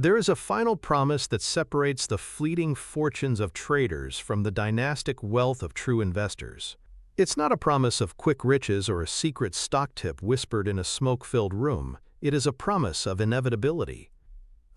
There is a final promise that separates the fleeting fortunes of traders from the dynastic wealth of true investors. It's not a promise of quick riches or a secret stock tip whispered in a smoke-filled room. It is a promise of inevitability.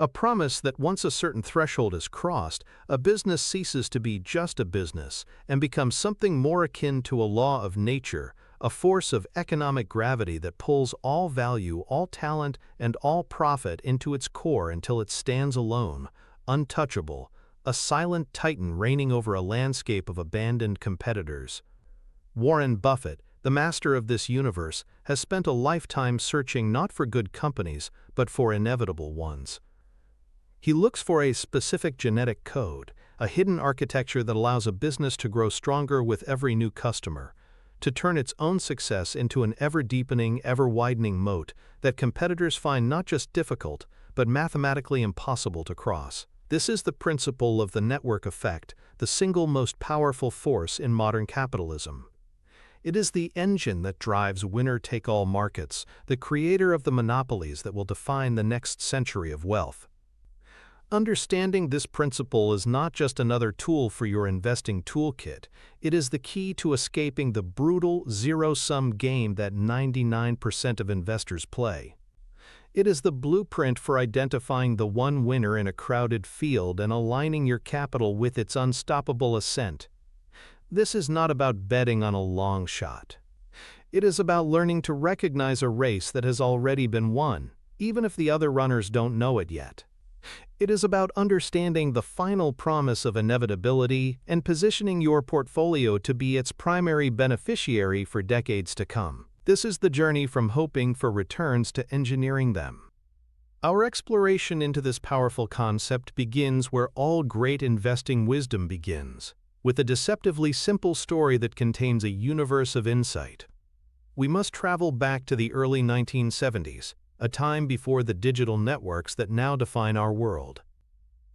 A promise that once a certain threshold is crossed, a business ceases to be just a business and becomes something more akin to a law of nature, a force of economic gravity that pulls all value, all talent, and all profit into its core until it stands alone, untouchable, a silent titan reigning over a landscape of abandoned competitors. Warren Buffett, the master of this universe, has spent a lifetime searching not for good companies, but for inevitable ones. He looks for a specific genetic code, a hidden architecture that allows a business to grow stronger with every new customer, to turn its own success into an ever-deepening, ever-widening moat that competitors find not just difficult, but mathematically impossible to cross. This is the principle of the network effect, the single most powerful force in modern capitalism. It is the engine that drives winner-take-all markets, the creator of the monopolies that will define the next century of wealth. Understanding this principle is not just another tool for your investing toolkit, it is the key to escaping the brutal, zero-sum game that 99% of investors play. It is the blueprint for identifying the one winner in a crowded field and aligning your capital with its unstoppable ascent. This is not about betting on a long shot. It is about learning to recognize a race that has already been won, even if the other runners don't know it yet. It is about understanding the final promise of inevitability and positioning your portfolio to be its primary beneficiary for decades to come. This is the journey from hoping for returns to engineering them. Our exploration into this powerful concept begins where all great investing wisdom begins, with a deceptively simple story that contains a universe of insight. We must travel back to the early 1970s, a time before the digital networks that now define our world.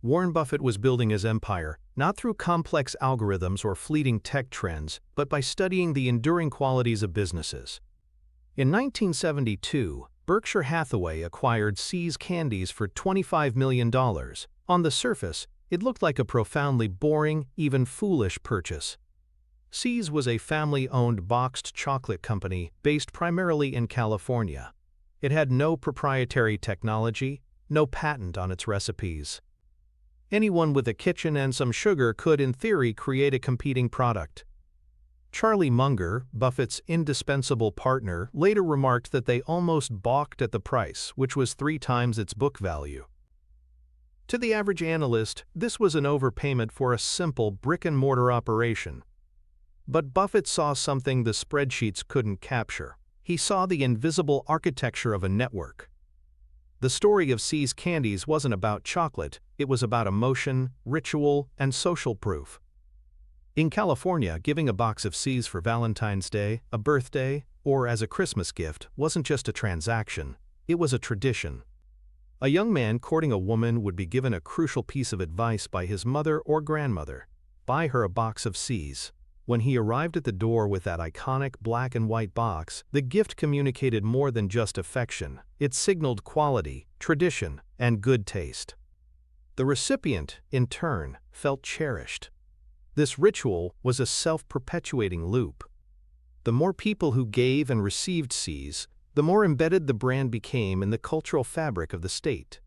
Warren Buffett was building his empire, not through complex algorithms or fleeting tech trends, but by studying the enduring qualities of businesses. In 1972, Berkshire Hathaway acquired See's Candies for $25 million. On the surface, it looked like a profoundly boring, even foolish purchase. See's was a family-owned boxed chocolate company based primarily in California. It had no proprietary technology, no patent on its recipes. Anyone with a kitchen and some sugar could, in theory, create a competing product. Charlie Munger, Buffett's indispensable partner, later remarked that they almost balked at the price, which was 3 times its book value. To the average analyst, this was an overpayment for a simple brick-and-mortar operation. But Buffett saw something the spreadsheets couldn't capture. He saw the invisible architecture of a network. The story of See's Candies wasn't about chocolate, it was about emotion, ritual, and social proof. In California, giving a box of See's for Valentine's Day, a birthday, or as a Christmas gift wasn't just a transaction, it was a tradition. A young man courting a woman would be given a crucial piece of advice by his mother or grandmother: buy her a box of See's. When he arrived at the door with that iconic black and white box, the gift communicated more than just affection. It signaled quality, tradition, and good taste. The recipient, in turn, felt cherished. This ritual was a self-perpetuating loop. The more people who gave and received See's, the more embedded the brand became in the cultural fabric of the state.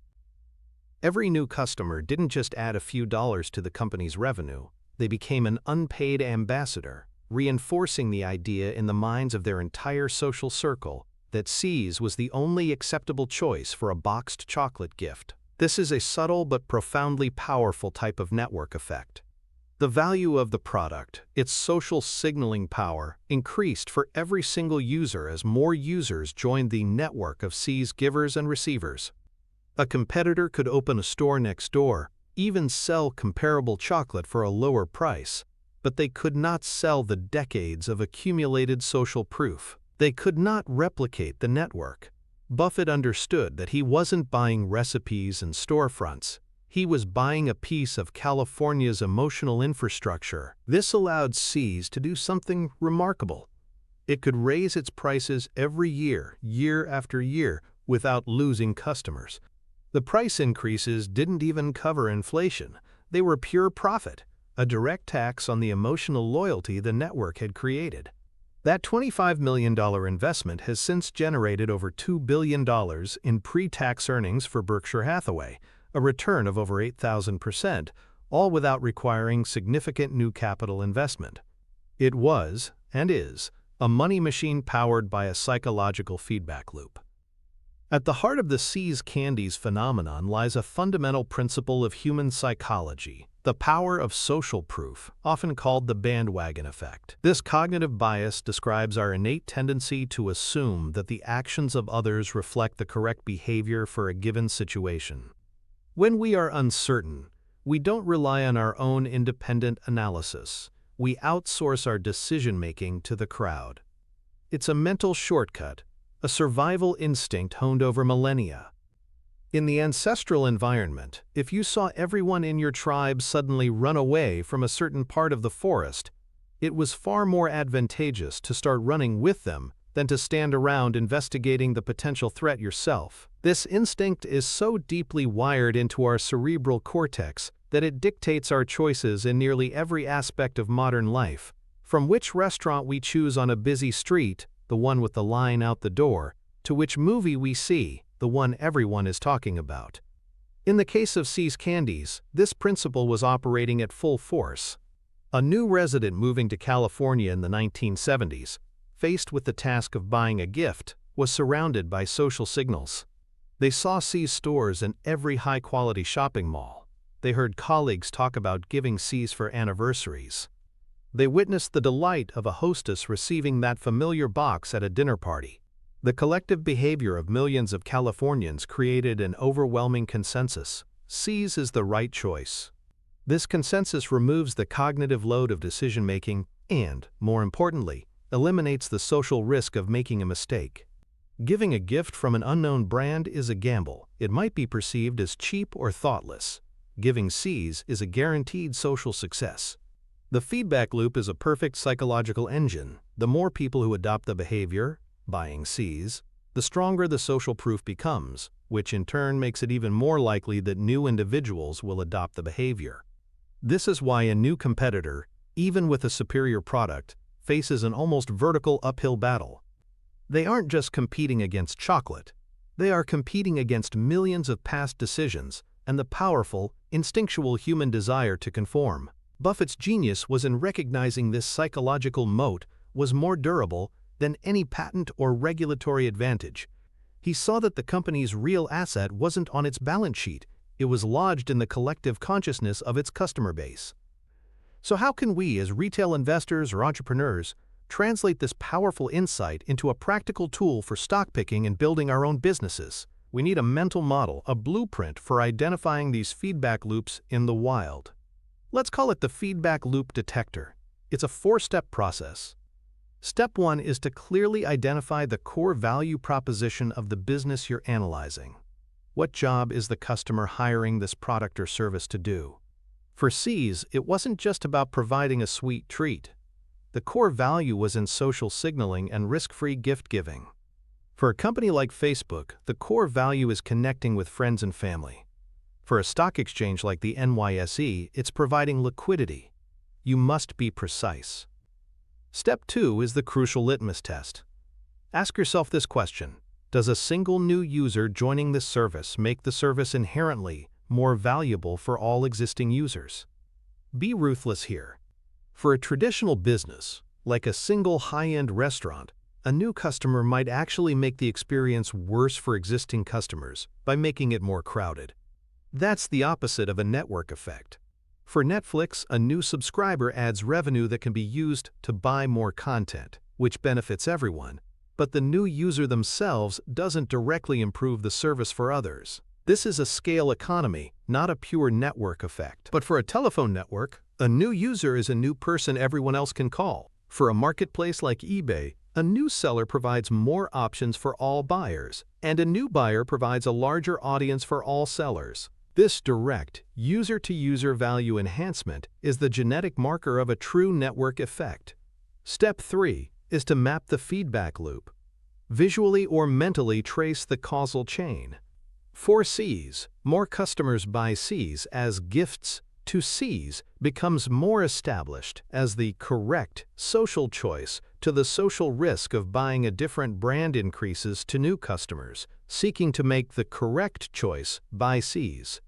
Every new customer didn't just add a few dollars to the company's revenue. They became an unpaid ambassador, reinforcing the idea in the minds of their entire social circle that See's was the only acceptable choice for a boxed chocolate gift. This is a subtle but profoundly powerful type of network effect. The value of the product, its social signaling power, increased for every single user as more users joined the network of See's givers and receivers. A competitor could open a store next door, even sell comparable chocolate for a lower price, but they could not sell the decades of accumulated social proof. They could not replicate the network. Buffett understood that he wasn't buying recipes and storefronts. He was buying a piece of California's emotional infrastructure. This allowed See's to do something remarkable. It could raise its prices every year, year after year, without losing customers. The price increases didn't even cover inflation. They were pure profit, a direct tax on the emotional loyalty the network had created. That $25 million investment has since generated over $2 billion in pre-tax earnings for Berkshire Hathaway, a return of over 8,000%, all without requiring significant new capital investment. It was, and is, a money machine powered by a psychological feedback loop. At the heart of the See's Candies phenomenon lies a fundamental principle of human psychology, the power of social proof, often called the bandwagon effect. This cognitive bias describes our innate tendency to assume that the actions of others reflect the correct behavior for a given situation. When we are uncertain, we don't rely on our own independent analysis. We outsource our decision-making to the crowd. It's a mental shortcut, a survival instinct honed over millennia. In the ancestral environment, if you saw everyone in your tribe suddenly run away from a certain part of the forest, it was far more advantageous to start running with them than to stand around investigating the potential threat yourself. This instinct is so deeply wired into our cerebral cortex that it dictates our choices in nearly every aspect of modern life, from which restaurant we choose on a busy street, the one with the line out the door, to which movie we see, the one everyone is talking about. In the case of See's Candies, this principle was operating at full force. A new resident moving to California in the 1970s, faced with the task of buying a gift, was surrounded by social signals. They saw See's stores in every high-quality shopping mall. They heard colleagues talk about giving See's for anniversaries. They witnessed the delight of a hostess receiving that familiar box at a dinner party. The collective behavior of millions of Californians created an overwhelming consensus. See's is the right choice. This consensus removes the cognitive load of decision-making and, more importantly, eliminates the social risk of making a mistake. Giving a gift from an unknown brand is a gamble. It might be perceived as cheap or thoughtless. Giving See's is a guaranteed social success. The feedback loop is a perfect psychological engine. The more people who adopt the behavior, buying See's, the stronger the social proof becomes, which in turn makes it even more likely that new individuals will adopt the behavior. This is why a new competitor, even with a superior product, faces an almost vertical uphill battle. They aren't just competing against chocolate. They are competing against millions of past decisions and the powerful, instinctual human desire to conform. Buffett's genius was in recognizing this psychological moat was more durable than any patent or regulatory advantage. He saw that the company's real asset wasn't on its balance sheet, it was lodged in the collective consciousness of its customer base. So how can we, as retail investors or entrepreneurs, translate this powerful insight into a practical tool for stock picking and building our own businesses? We need a mental model, a blueprint for identifying these feedback loops in the wild. Let's call it the feedback loop detector. It's a four-step process. Step 1 is to clearly identify the core value proposition of the business you're analyzing. What job is the customer hiring this product or service to do? For See's, it wasn't just about providing a sweet treat. The core value was in social signaling and risk-free gift-giving. For a company like Facebook, the core value is connecting with friends and family. For a stock exchange like the NYSE, it's providing liquidity. You must be precise. Step 2 is the crucial litmus test. Ask yourself this question: does a single new user joining this service make the service inherently more valuable for all existing users? Be ruthless here. For a traditional business, like a single high-end restaurant, a new customer might actually make the experience worse for existing customers by making it more crowded. That's the opposite of a network effect. For Netflix, a new subscriber adds revenue that can be used to buy more content, which benefits everyone, but the new user themselves doesn't directly improve the service for others. This is a scale economy, not a pure network effect. But for a telephone network, a new user is a new person everyone else can call. For a marketplace like eBay, a new seller provides more options for all buyers, and a new buyer provides a larger audience for all sellers. This direct, user-to-user value enhancement is the genetic marker of a true network effect. Step 3 is to map the feedback loop. Visually or mentally trace the causal chain. 4 C's, more customers buy C's as gifts to C's becomes more established as the correct social choice to the social risk of buying a different brand increases to new customers, seeking to make the correct choice buy C's.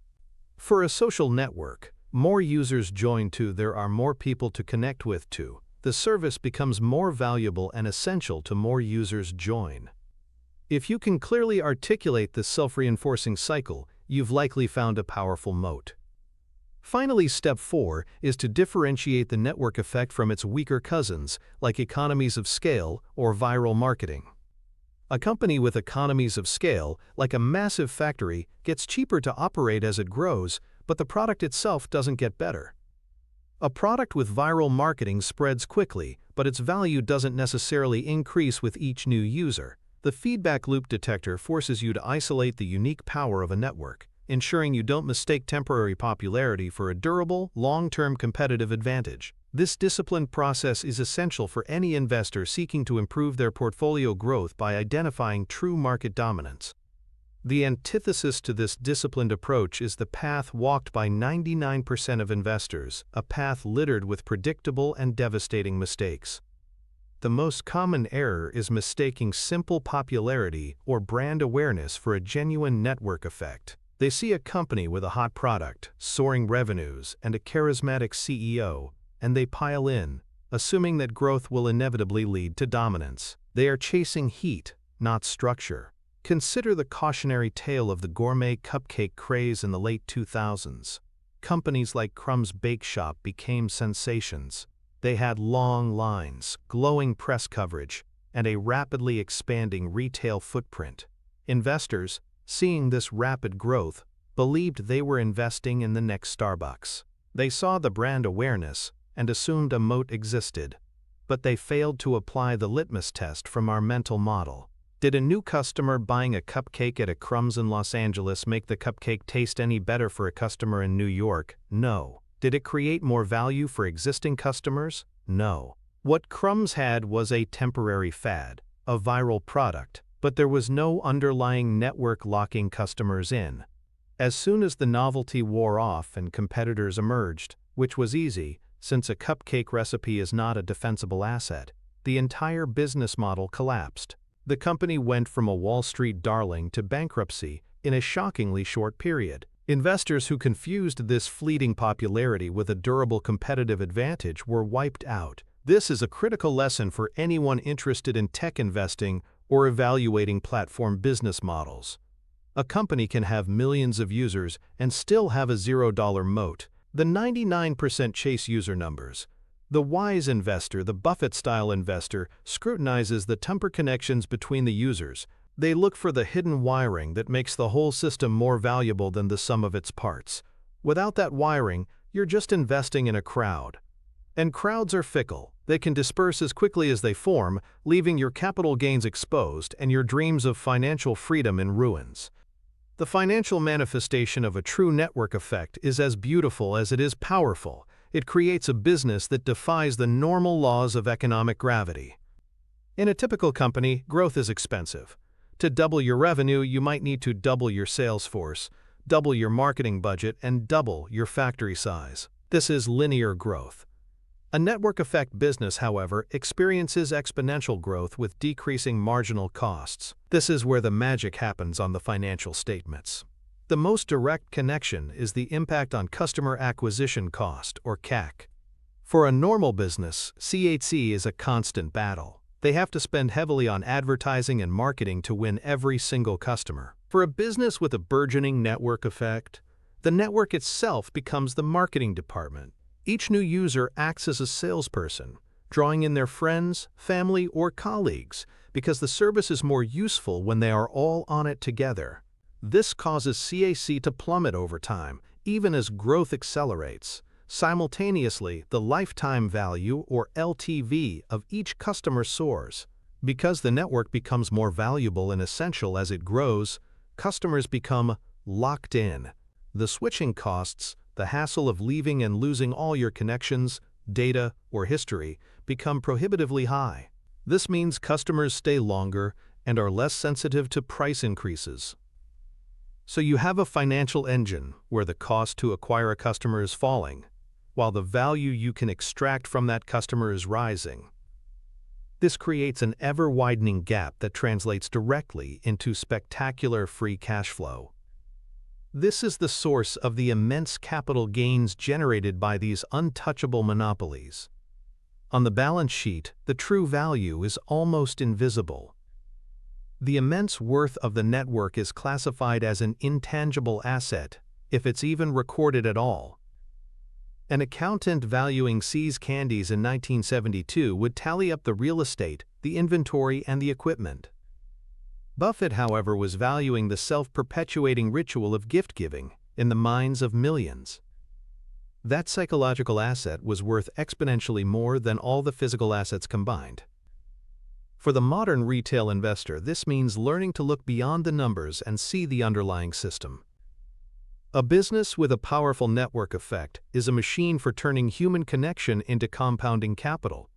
For a social network, more users join to there are more people to connect with to. The service becomes more valuable and essential to more users join. If you can clearly articulate this self-reinforcing cycle, you've likely found a powerful moat. Finally, step 4 is to differentiate the network effect from its weaker cousins, like economies of scale or viral marketing. A company with economies of scale, like a massive factory, gets cheaper to operate as it grows, but the product itself doesn't get better. A product with viral marketing spreads quickly, but its value doesn't necessarily increase with each new user. The feedback loop detector forces you to isolate the unique power of a network, ensuring you don't mistake temporary popularity for a durable, long-term competitive advantage. This disciplined process is essential for any investor seeking to improve their portfolio growth by identifying true market dominance. The antithesis to this disciplined approach is the path walked by 99% of investors, a path littered with predictable and devastating mistakes. The most common error is mistaking simple popularity or brand awareness for a genuine network effect. They see a company with a hot product, soaring revenues, and a charismatic CEO, and they pile in, assuming that growth will inevitably lead to dominance. They are chasing heat, not structure. Consider the cautionary tale of the gourmet cupcake craze in the late 2000s. Companies like Crumb's Bake Shop became sensations. They had long lines, glowing press coverage, and a rapidly expanding retail footprint. Investors, seeing this rapid growth, believed they were investing in the next Starbucks. They saw the brand awareness and assumed a moat existed, but they failed to apply the litmus test from our mental model. Did a new customer buying a cupcake at a Crumb's in Los Angeles make the cupcake taste any better for a customer in New York? No. Did it create more value for existing customers? No. What Crumb's had was a temporary fad, a viral product, but there was no underlying network locking customers in. As soon as the novelty wore off and competitors emerged, which was easy, since a cupcake recipe is not a defensible asset, the entire business model collapsed. The company went from a Wall Street darling to bankruptcy in a shockingly short period. Investors who confused this fleeting popularity with a durable competitive advantage were wiped out. This is a critical lesson for anyone interested in tech investing or evaluating platform business models. A company can have millions of users and still have a $0 moat. The 99% chase user numbers. The wise investor, the Buffett-style investor, scrutinizes the temper connections between the users. They look for the hidden wiring that makes the whole system more valuable than the sum of its parts. Without that wiring, you're just investing in a crowd. And crowds are fickle. They can disperse as quickly as they form, leaving your capital gains exposed and your dreams of financial freedom in ruins. The financial manifestation of a true network effect is as beautiful as it is powerful. It creates a business that defies the normal laws of economic gravity. In a typical company, growth is expensive. To double your revenue, you might need to double your sales force, double your marketing budget, and double your factory size. This is linear growth. A network effect business, however, experiences exponential growth with decreasing marginal costs. This is where the magic happens on the financial statements. The most direct connection is the impact on customer acquisition cost, or CAC. For a normal business, CAC is a constant battle. They have to spend heavily on advertising and marketing to win every single customer. For a business with a burgeoning network effect, the network itself becomes the marketing department. Each new user acts as a salesperson, drawing in their friends, family, or colleagues, because the service is more useful when they are all on it together. This causes CAC to plummet over time, even as growth accelerates. Simultaneously, the lifetime value, or LTV, of each customer soars. Because the network becomes more valuable and essential as it grows, customers become locked in. The switching costs, the hassle of leaving and losing all your connections, data, or history, become prohibitively high. This means customers stay longer and are less sensitive to price increases. So you have a financial engine where the cost to acquire a customer is falling, while the value you can extract from that customer is rising. This creates an ever-widening gap that translates directly into spectacular free cash flow. This is the source of the immense capital gains generated by these untouchable monopolies. On the balance sheet, the true value is almost invisible. The immense worth of the network is classified as an intangible asset, if it's even recorded at all. An accountant valuing See's Candies in 1972 would tally up the real estate, the inventory, and the equipment. Buffett, however, was valuing the self-perpetuating ritual of gift-giving in the minds of millions. That psychological asset was worth exponentially more than all the physical assets combined. For the modern retail investor, this means learning to look beyond the numbers and see the underlying system. A business with a powerful network effect is a machine for turning human connection into compounding capital.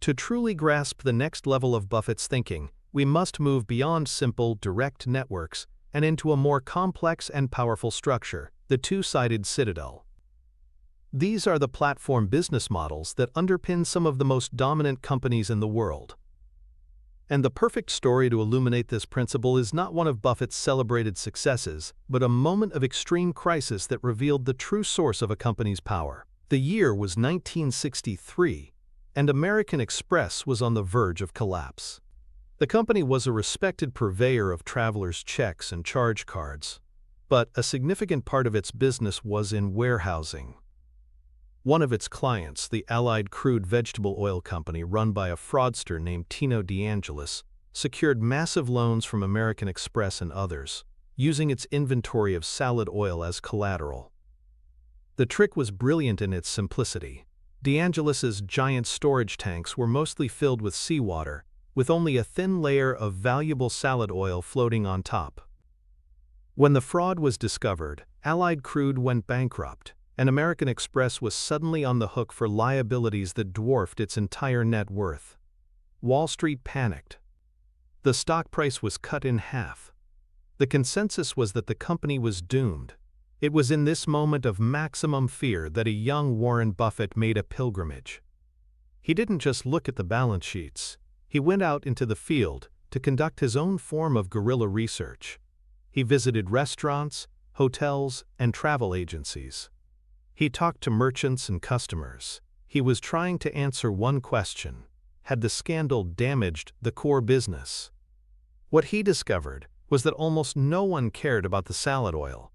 To truly grasp the next level of Buffett's thinking, we must move beyond simple, direct networks and into a more complex and powerful structure, the two-sided citadel. These are the platform business models that underpin some of the most dominant companies in the world. And the perfect story to illuminate this principle is not one of Buffett's celebrated successes, but a moment of extreme crisis that revealed the true source of a company's power. The year was 1963, and American Express was on the verge of collapse. The company was a respected purveyor of travelers' checks and charge cards, but a significant part of its business was in warehousing. One of its clients, the Allied Crude Vegetable Oil Company run by a fraudster named Tino DeAngelis, secured massive loans from American Express and others, using its inventory of salad oil as collateral. The trick was brilliant in its simplicity. DeAngelis's giant storage tanks were mostly filled with seawater, with only a thin layer of valuable salad oil floating on top. When the fraud was discovered, Allied Crude went bankrupt, and American Express was suddenly on the hook for liabilities that dwarfed its entire net worth. Wall Street panicked. The stock price was cut in half. The consensus was that the company was doomed. It was in this moment of maximum fear that a young Warren Buffett made a pilgrimage. He didn't just look at the balance sheets. He went out into the field to conduct his own form of guerrilla research. He visited restaurants, hotels, and travel agencies. He talked to merchants and customers. He was trying to answer one question: had the scandal damaged the core business? What he discovered was that almost no one cared about the salad oil.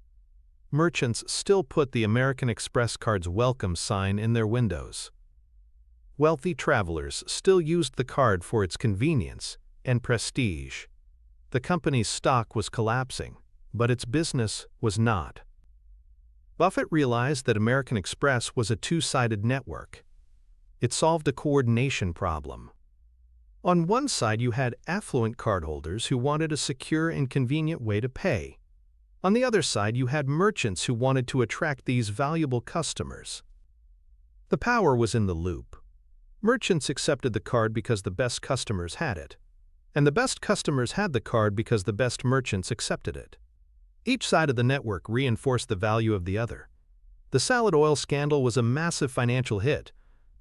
Merchants still put the American Express card's welcome sign in their windows. Wealthy travelers still used the card for its convenience and prestige. The company's stock was collapsing, but its business was not. Buffett realized that American Express was a two-sided network. It solved a coordination problem. On one side, you had affluent cardholders who wanted a secure and convenient way to pay. On the other side, you had merchants who wanted to attract these valuable customers. The power was in the loop. Merchants accepted the card because the best customers had it, and the best customers had the card because the best merchants accepted it. Each side of the network reinforced the value of the other. The salad oil scandal was a massive financial hit,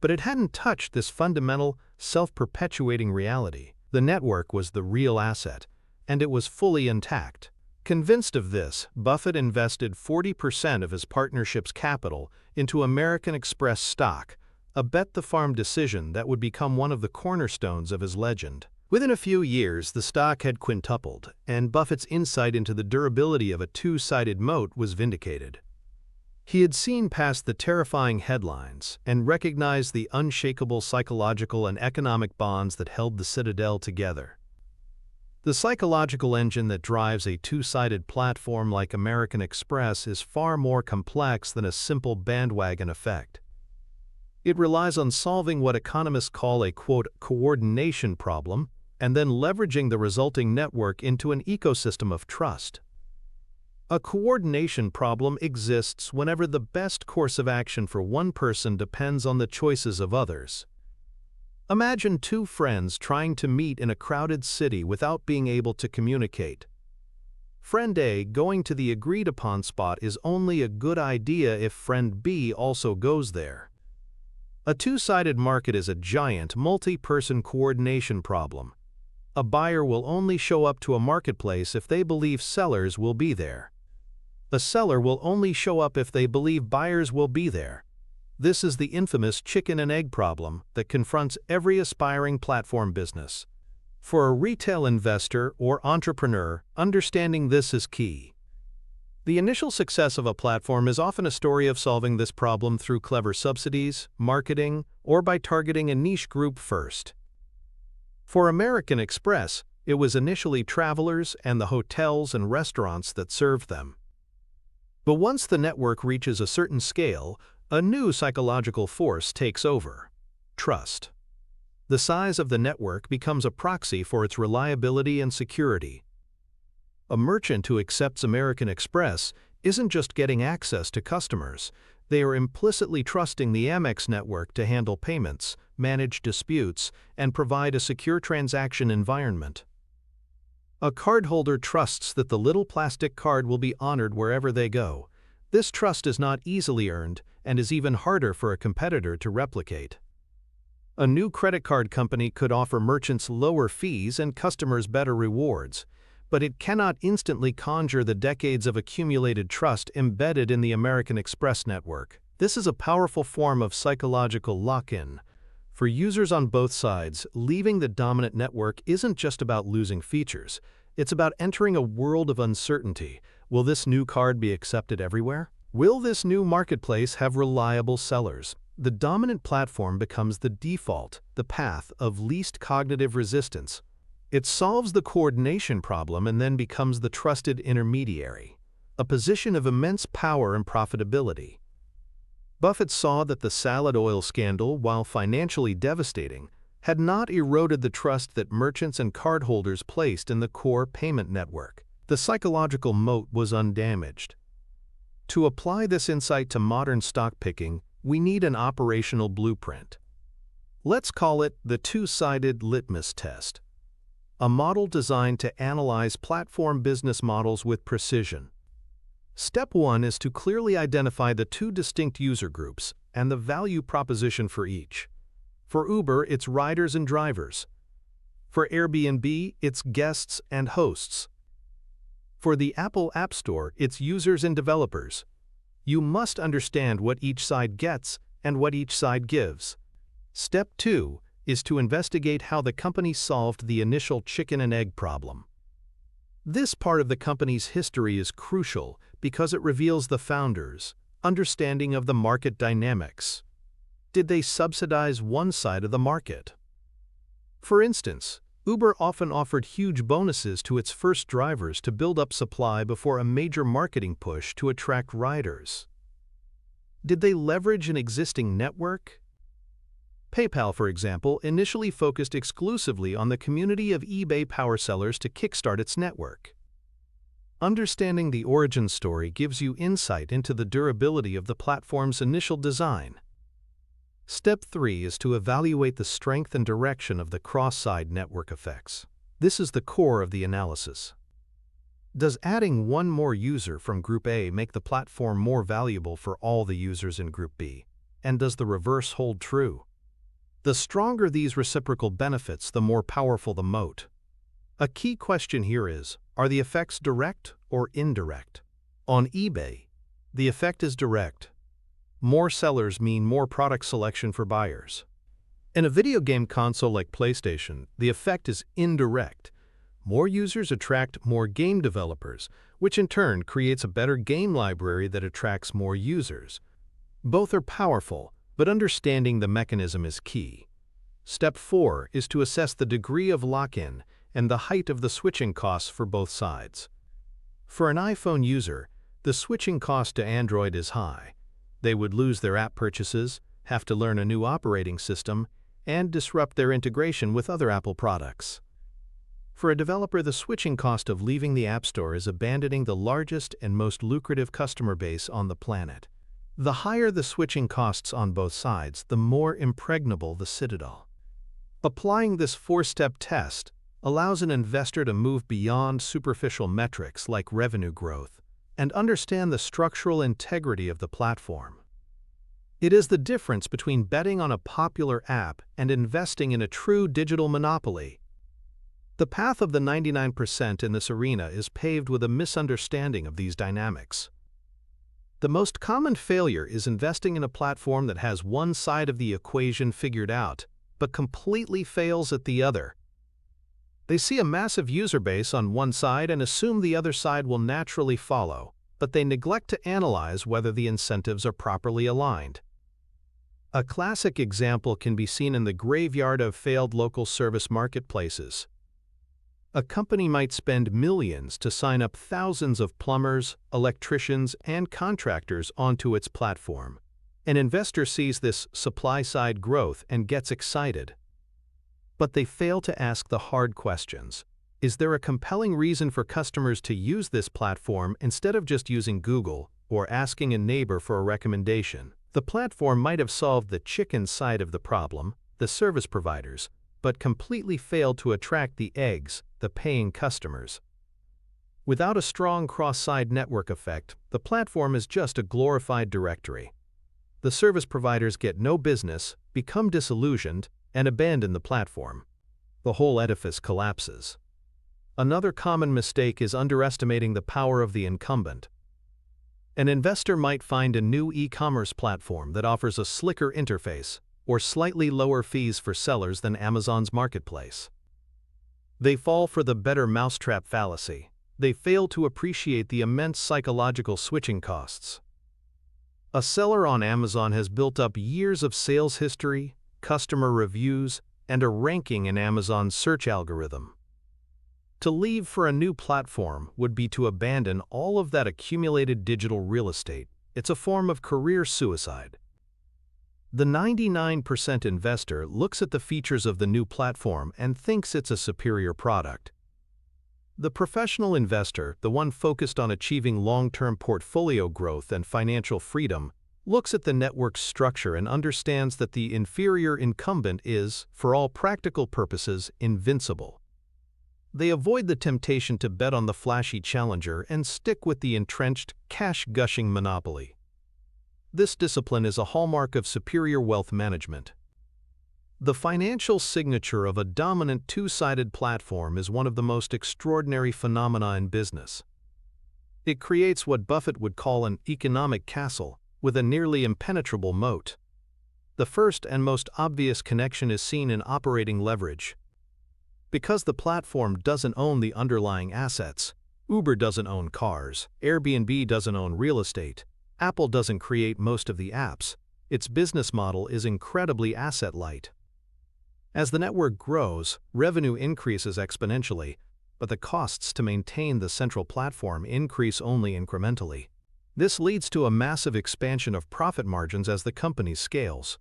but it hadn't touched this fundamental, self-perpetuating reality. The network was the real asset, and it was fully intact. Convinced of this, Buffett invested 40% of his partnership's capital into American Express stock, a bet-the-farm decision that would become one of the cornerstones of his legend. Within a few years, the stock had quintupled, and Buffett's insight into the durability of a two-sided moat was vindicated. He had seen past the terrifying headlines and recognized the unshakable psychological and economic bonds that held the citadel together. The psychological engine that drives a two-sided platform like American Express is far more complex than a simple bandwagon effect. It relies on solving what economists call a, quote, coordination problem, and then leveraging the resulting network into an ecosystem of trust. A coordination problem exists whenever the best course of action for one person depends on the choices of others. Imagine two friends trying to meet in a crowded city without being able to communicate. Friend A going to the agreed-upon spot is only a good idea if friend B also goes there. A two-sided market is a giant, multi-person coordination problem. A buyer will only show up to a marketplace if they believe sellers will be there. A seller will only show up if they believe buyers will be there. This is the infamous chicken and egg problem that confronts every aspiring platform business. For a retail investor or entrepreneur, understanding this is key. The initial success of a platform is often a story of solving this problem through clever subsidies, marketing, or by targeting a niche group first. For American Express, it was initially travelers and the hotels and restaurants that served them. But once the network reaches a certain scale, a new psychological force takes over: trust. The size of the network becomes a proxy for its reliability and security. A merchant who accepts American Express isn't just getting access to customers, they are implicitly trusting the Amex network to handle payments, manage disputes, and provide a secure transaction environment. A cardholder trusts that the little plastic card will be honored wherever they go. This trust is not easily earned and is even harder for a competitor to replicate. A new credit card company could offer merchants lower fees and customers better rewards, but it cannot instantly conjure the decades of accumulated trust embedded in the American Express network. This is a powerful form of psychological lock-in. For users on both sides, leaving the dominant network isn't just about losing features. It's about entering a world of uncertainty. Will this new card be accepted everywhere? Will this new marketplace have reliable sellers? The dominant platform becomes the default, the path of least cognitive resistance. It solves the coordination problem and then becomes the trusted intermediary, a position of immense power and profitability. Buffett saw that the salad oil scandal, while financially devastating, had not eroded the trust that merchants and cardholders placed in the core payment network. The psychological moat was undamaged. To apply this insight to modern stock picking, we need an operational blueprint. Let's call it the two-sided litmus test. A model designed to analyze platform business models with precision. Step 1 is to clearly identify the two distinct user groups and the value proposition for each. For Uber, it's riders and drivers. For Airbnb, it's guests and hosts. For the Apple App Store, it's users and developers. You must understand what each side gets and what each side gives. Step 2 is to investigate how the company solved the initial chicken and egg problem. This part of the company's history is crucial because it reveals the founders' understanding of the market dynamics. Did they subsidize one side of the market? For instance, Uber often offered huge bonuses to its first drivers to build up supply before a major marketing push to attract riders. Did they leverage an existing network? PayPal, for example, initially focused exclusively on the community of eBay power sellers to kickstart its network. Understanding the origin story gives you insight into the durability of the platform's initial design. Step 3 is to evaluate the strength and direction of the cross-side network effects. This is the core of the analysis. Does adding one more user from Group A make the platform more valuable for all the users in Group B? And does the reverse hold true? The stronger these reciprocal benefits, the more powerful the moat. A key question here is, are the effects direct or indirect? On eBay, the effect is direct. More sellers mean more product selection for buyers. In a video game console like PlayStation, the effect is indirect. More users attract more game developers, which in turn creates a better game library that attracts more users. Both are powerful, but understanding the mechanism is key. Step 4 is to assess the degree of lock-in and the height of the switching costs for both sides. For an iPhone user, the switching cost to Android is high. They would lose their app purchases, have to learn a new operating system, and disrupt their integration with other Apple products. For a developer, the switching cost of leaving the App Store is abandoning the largest and most lucrative customer base on the planet. The higher the switching costs on both sides, the more impregnable the citadel. Applying this 4-step test, allows an investor to move beyond superficial metrics like revenue growth and understand the structural integrity of the platform. It is the difference between betting on a popular app and investing in a true digital monopoly. The path of the 99% in this arena is paved with a misunderstanding of these dynamics. The most common failure is investing in a platform that has one side of the equation figured out, but completely fails at the other. They see a massive user base on one side and assume the other side will naturally follow, but they neglect to analyze whether the incentives are properly aligned. A classic example can be seen in the graveyard of failed local service marketplaces. A company might spend millions to sign up thousands of plumbers, electricians, and contractors onto its platform. An investor sees this supply-side growth and gets excited. But they fail to ask the hard questions. Is there a compelling reason for customers to use this platform instead of just using Google or asking a neighbor for a recommendation? The platform might have solved the chicken side of the problem, the service providers, but completely failed to attract the eggs, the paying customers. Without a strong cross-side network effect, the platform is just a glorified directory. The service providers get no business, become disillusioned, and abandon the platform. The whole edifice collapses. Another common mistake is underestimating the power of the incumbent. An investor might find a new e-commerce platform that offers a slicker interface or slightly lower fees for sellers than Amazon's marketplace. They fall for the better mousetrap fallacy. They fail to appreciate the immense psychological switching costs. A seller on Amazon has built up years of sales history, customer reviews, and a ranking in Amazon's search algorithm. To leave for a new platform would be to abandon all of that accumulated digital real estate. It's a form of career suicide. The 99% investor looks at the features of the new platform and thinks it's a superior product. The professional investor, the one focused on achieving long-term portfolio growth and financial freedom, looks at the network's structure and understands that the inferior incumbent is, for all practical purposes, invincible. They avoid the temptation to bet on the flashy challenger and stick with the entrenched, cash-gushing monopoly. This discipline is a hallmark of superior wealth management. The financial signature of a dominant two-sided platform is one of the most extraordinary phenomena in business. It creates what Buffett would call an economic castle with a nearly impenetrable moat. The first and most obvious connection is seen in operating leverage. Because the platform doesn't own the underlying assets, Uber doesn't own cars, Airbnb doesn't own real estate, Apple doesn't create most of the apps, its business model is incredibly asset-light. As the network grows, revenue increases exponentially, but the costs to maintain the central platform increase only incrementally. This leads to a massive expansion of profit margins as the company scales.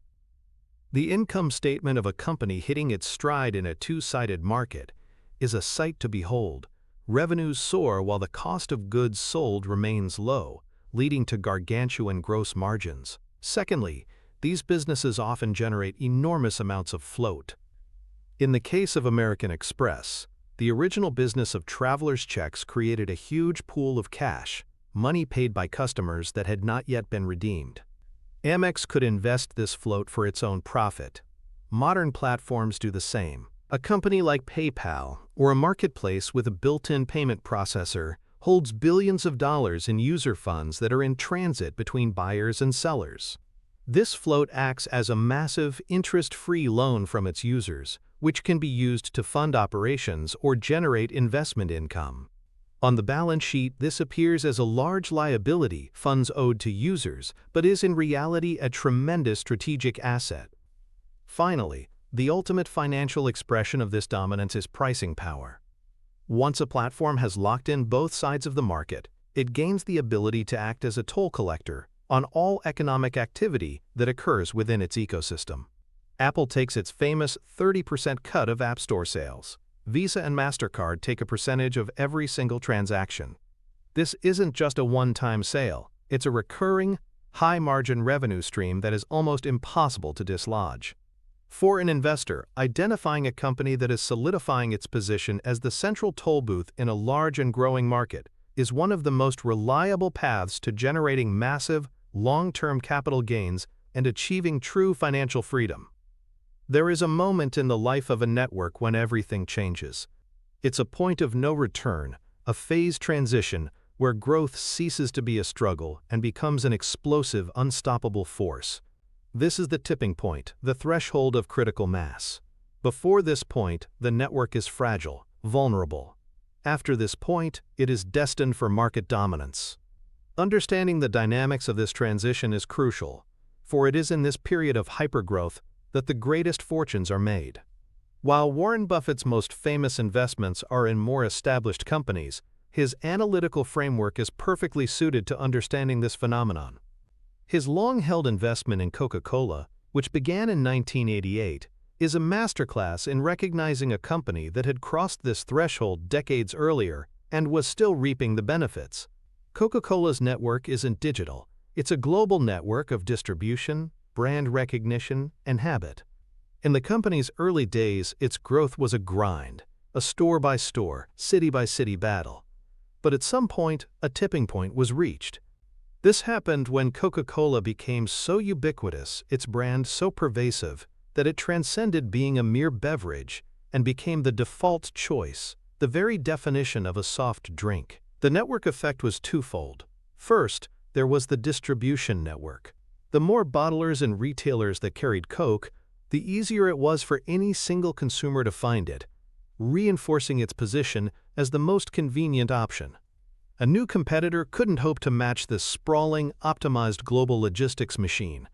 The income statement of a company hitting its stride in a two-sided market is a sight to behold. Revenues soar while the cost of goods sold remains low, leading to gargantuan gross margins. Secondly, these businesses often generate enormous amounts of float. In the case of American Express, the original business of traveler's checks created a huge pool of cash, money paid by customers that had not yet been redeemed. Amex could invest this float for its own profit. Modern platforms do the same. A company like PayPal, or a marketplace with a built-in payment processor, holds billions of dollars in user funds that are in transit between buyers and sellers. This float acts as a massive, interest-free loan from its users, which can be used to fund operations or generate investment income. On the balance sheet, this appears as a large liability, funds owed to users, but is in reality a tremendous strategic asset. Finally, the ultimate financial expression of this dominance is pricing power. Once a platform has locked in both sides of the market, it gains the ability to act as a toll collector on all economic activity that occurs within its ecosystem. Apple takes its famous 30% cut of App Store sales. Visa and MasterCard take a percentage of every single transaction. This isn't just a one-time sale, it's a recurring, high-margin revenue stream that is almost impossible to dislodge. For an investor, identifying a company that is solidifying its position as the central toll booth in a large and growing market is one of the most reliable paths to generating massive, long-term capital gains and achieving true financial freedom. There is a moment in the life of a network when everything changes. It's a point of no return, a phase transition where growth ceases to be a struggle and becomes an explosive, unstoppable force. This is the tipping point, the threshold of critical mass. Before this point, the network is fragile, vulnerable. After this point, it is destined for market dominance. Understanding the dynamics of this transition is crucial, for it is in this period of hypergrowth that the greatest fortunes are made. While Warren Buffett's most famous investments are in more established companies, his analytical framework is perfectly suited to understanding this phenomenon. His long-held investment in Coca-Cola, which began in 1988, is a masterclass in recognizing a company that had crossed this threshold decades earlier and was still reaping the benefits. Coca-Cola's network isn't digital. It's a global network of distribution, brand recognition, and habit. In the company's early days, its growth was a grind, a store-by-store, city-by-city battle. But at some point, a tipping point was reached. This happened when Coca-Cola became so ubiquitous, its brand so pervasive, that it transcended being a mere beverage and became the default choice, the very definition of a soft drink. The network effect was twofold. First, there was the distribution network. The more bottlers and retailers that carried Coke, the easier it was for any single consumer to find it, reinforcing its position as the most convenient option. A new competitor couldn't hope to match this sprawling, optimized global logistics machine.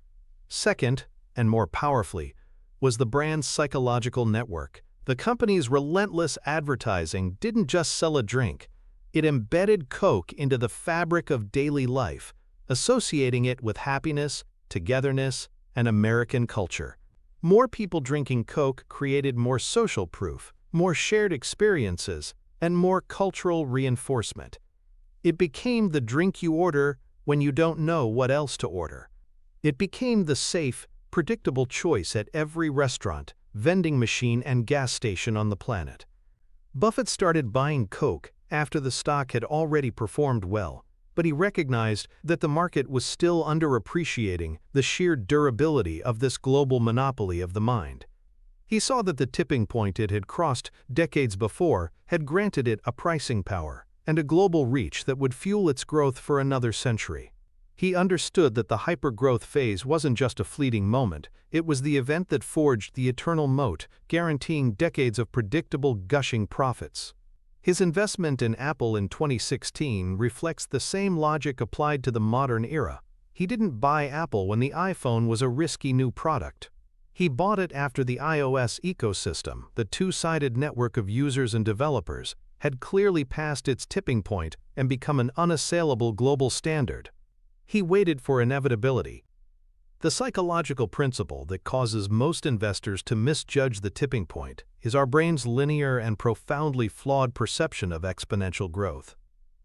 Second, and more powerfully, was the brand's psychological network. The company's relentless advertising didn't just sell a drink. It embedded Coke into the fabric of daily life, associating it with happiness, togetherness, and American culture. More people drinking Coke created more social proof, more shared experiences, and more cultural reinforcement. It became the drink you order when you don't know what else to order. It became the safe, predictable choice at every restaurant, vending machine, and gas station on the planet. Buffett started buying Coke after the stock had already performed well, but he recognized that the market was still underappreciating the sheer durability of this global monopoly of the mind. He saw that the tipping point it had crossed decades before had granted it a pricing power and a global reach that would fuel its growth for another century. He understood that the hypergrowth phase wasn't just a fleeting moment, it was the event that forged the eternal moat, guaranteeing decades of predictable, gushing profits. His investment in Apple in 2016 reflects the same logic applied to the modern era. He didn't buy Apple when the iPhone was a risky new product. He bought it after the iOS ecosystem, the two-sided network of users and developers, had clearly passed its tipping point and become an unassailable global standard. He waited for inevitability. The psychological principle that causes most investors to misjudge the tipping point is our brain's linear and profoundly flawed perception of exponential growth.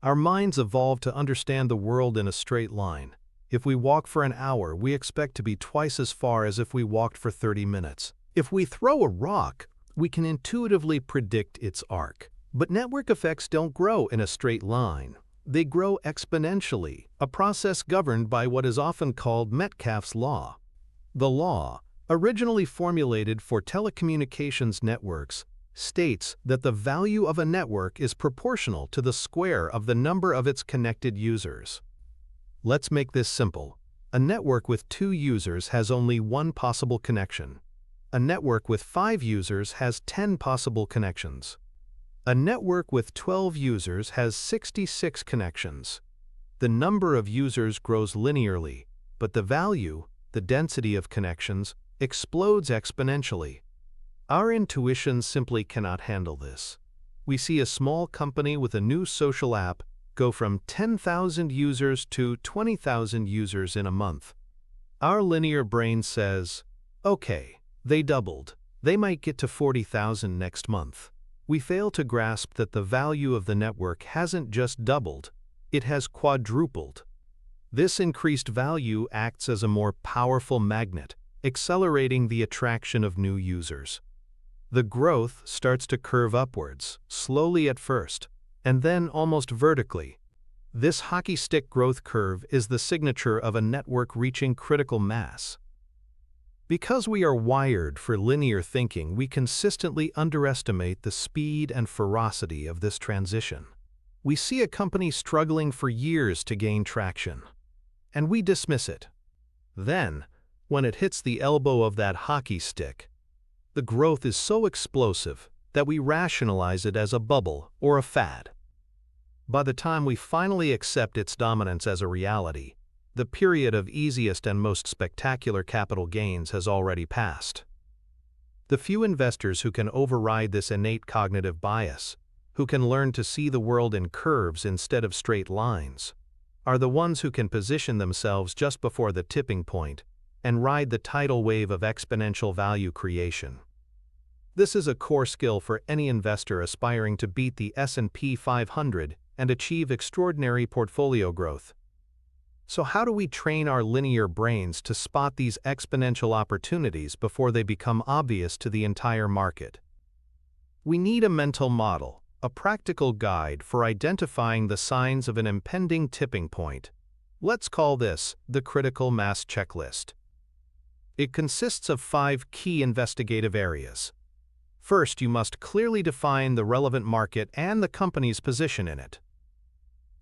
Our minds evolved to understand the world in a straight line. If we walk for an hour, we expect to be twice as far as if we walked for 30 minutes. If we throw a rock, we can intuitively predict its arc. But network effects don't grow in a straight line. They grow exponentially, a process governed by what is often called Metcalfe's law. The law, originally formulated for telecommunications networks, states that the value of a network is proportional to the square of the number of its connected users. Let's make this simple. A network with 2 users has only one possible connection. A network with 5 users has 10 possible connections. A network with 12 users has 66 connections. The number of users grows linearly, but the value, the density of connections, explodes exponentially. Our intuition simply cannot handle this. We see a small company with a new social app go from 10,000 users to 20,000 users in a month. Our linear brain says, okay, they doubled. They might get to 40,000 next month. We fail to grasp that the value of the network hasn't just doubled, it has quadrupled. This increased value acts as a more powerful magnet, accelerating the attraction of new users. The growth starts to curve upwards, slowly at first, and then almost vertically. This hockey stick growth curve is the signature of a network reaching critical mass. Because we are wired for linear thinking, we consistently underestimate the speed and ferocity of this transition. We see a company struggling for years to gain traction, and we dismiss it. Then, when it hits the elbow of that hockey stick, the growth is so explosive that we rationalize it as a bubble or a fad. By the time we finally accept its dominance as a reality, the period of easiest and most spectacular capital gains has already passed. The few investors who can override this innate cognitive bias, who can learn to see the world in curves instead of straight lines, are the ones who can position themselves just before the tipping point and ride the tidal wave of exponential value creation. This is a core skill for any investor aspiring to beat the S&P 500 and achieve extraordinary portfolio growth. So how do we train our linear brains to spot these exponential opportunities before they become obvious to the entire market? We need a mental model, a practical guide for identifying the signs of an impending tipping point. Let's call this the critical mass checklist. It consists of 5 key investigative areas. First, you must clearly define the relevant market and the company's position in it.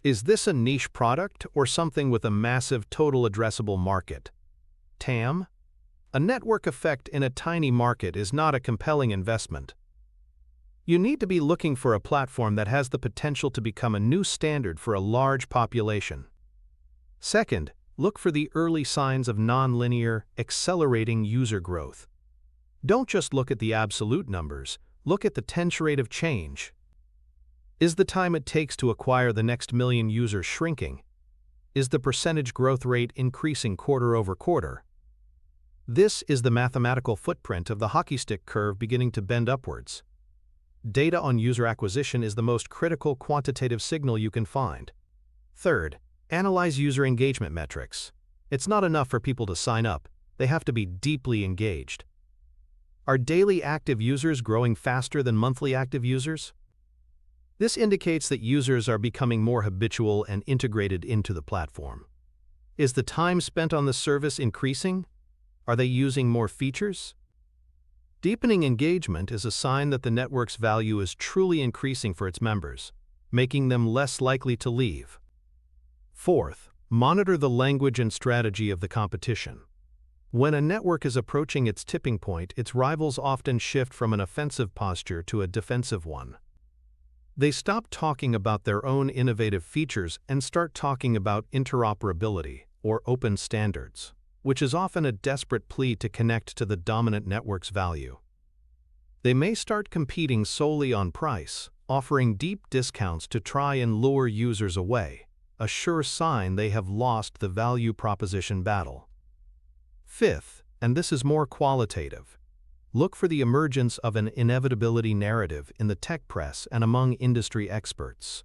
Is this a niche product or something with a massive total addressable market? TAM? A network effect in a tiny market is not a compelling investment. You need to be looking for a platform that has the potential to become a new standard for a large population. Second, look for the early signs of nonlinear, accelerating user growth. Don't just look at the absolute numbers, look at the tense rate of change. Is the time it takes to acquire the next million users shrinking? Is the percentage growth rate increasing quarter over quarter? This is the mathematical footprint of the hockey stick curve beginning to bend upwards. Data on user acquisition is the most critical quantitative signal you can find. Third, analyze user engagement metrics. It's not enough for people to sign up, they have to be deeply engaged. Are daily active users growing faster than monthly active users? This indicates that users are becoming more habitual and integrated into the platform. Is the time spent on the service increasing? Are they using more features? Deepening engagement is a sign that the network's value is truly increasing for its members, making them less likely to leave. Fourth, monitor the language and strategy of the competition. When a network is approaching its tipping point, its rivals often shift from an offensive posture to a defensive one. They stop talking about their own innovative features and start talking about interoperability or open standards, which is often a desperate plea to connect to the dominant network's value. They may start competing solely on price, offering deep discounts to try and lure users away, a sure sign they have lost the value proposition battle. Fifth, and this is more qualitative, look for the emergence of an inevitability narrative in the tech press and among industry experts.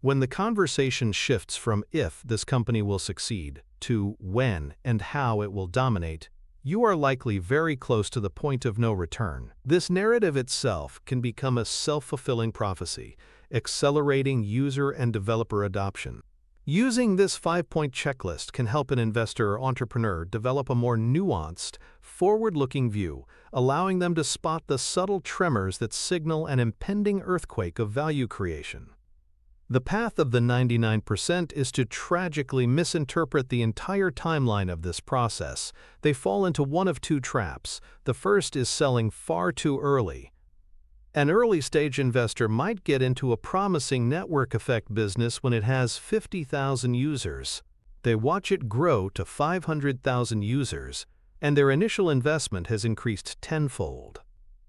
When the conversation shifts from if this company will succeed to when and how it will dominate, you are likely very close to the point of no return. This narrative itself can become a self-fulfilling prophecy, accelerating user and developer adoption. Using this 5-point checklist can help an investor or entrepreneur develop a more nuanced, forward-looking view, allowing them to spot the subtle tremors that signal an impending earthquake of value creation. The path of the 99% is to tragically misinterpret the entire timeline of this process. They fall into one of 2 traps. The first is selling far too early. An early-stage investor might get into a promising network effect business when it has 50,000 users. They watch it grow to 500,000 users, and their initial investment has increased tenfold.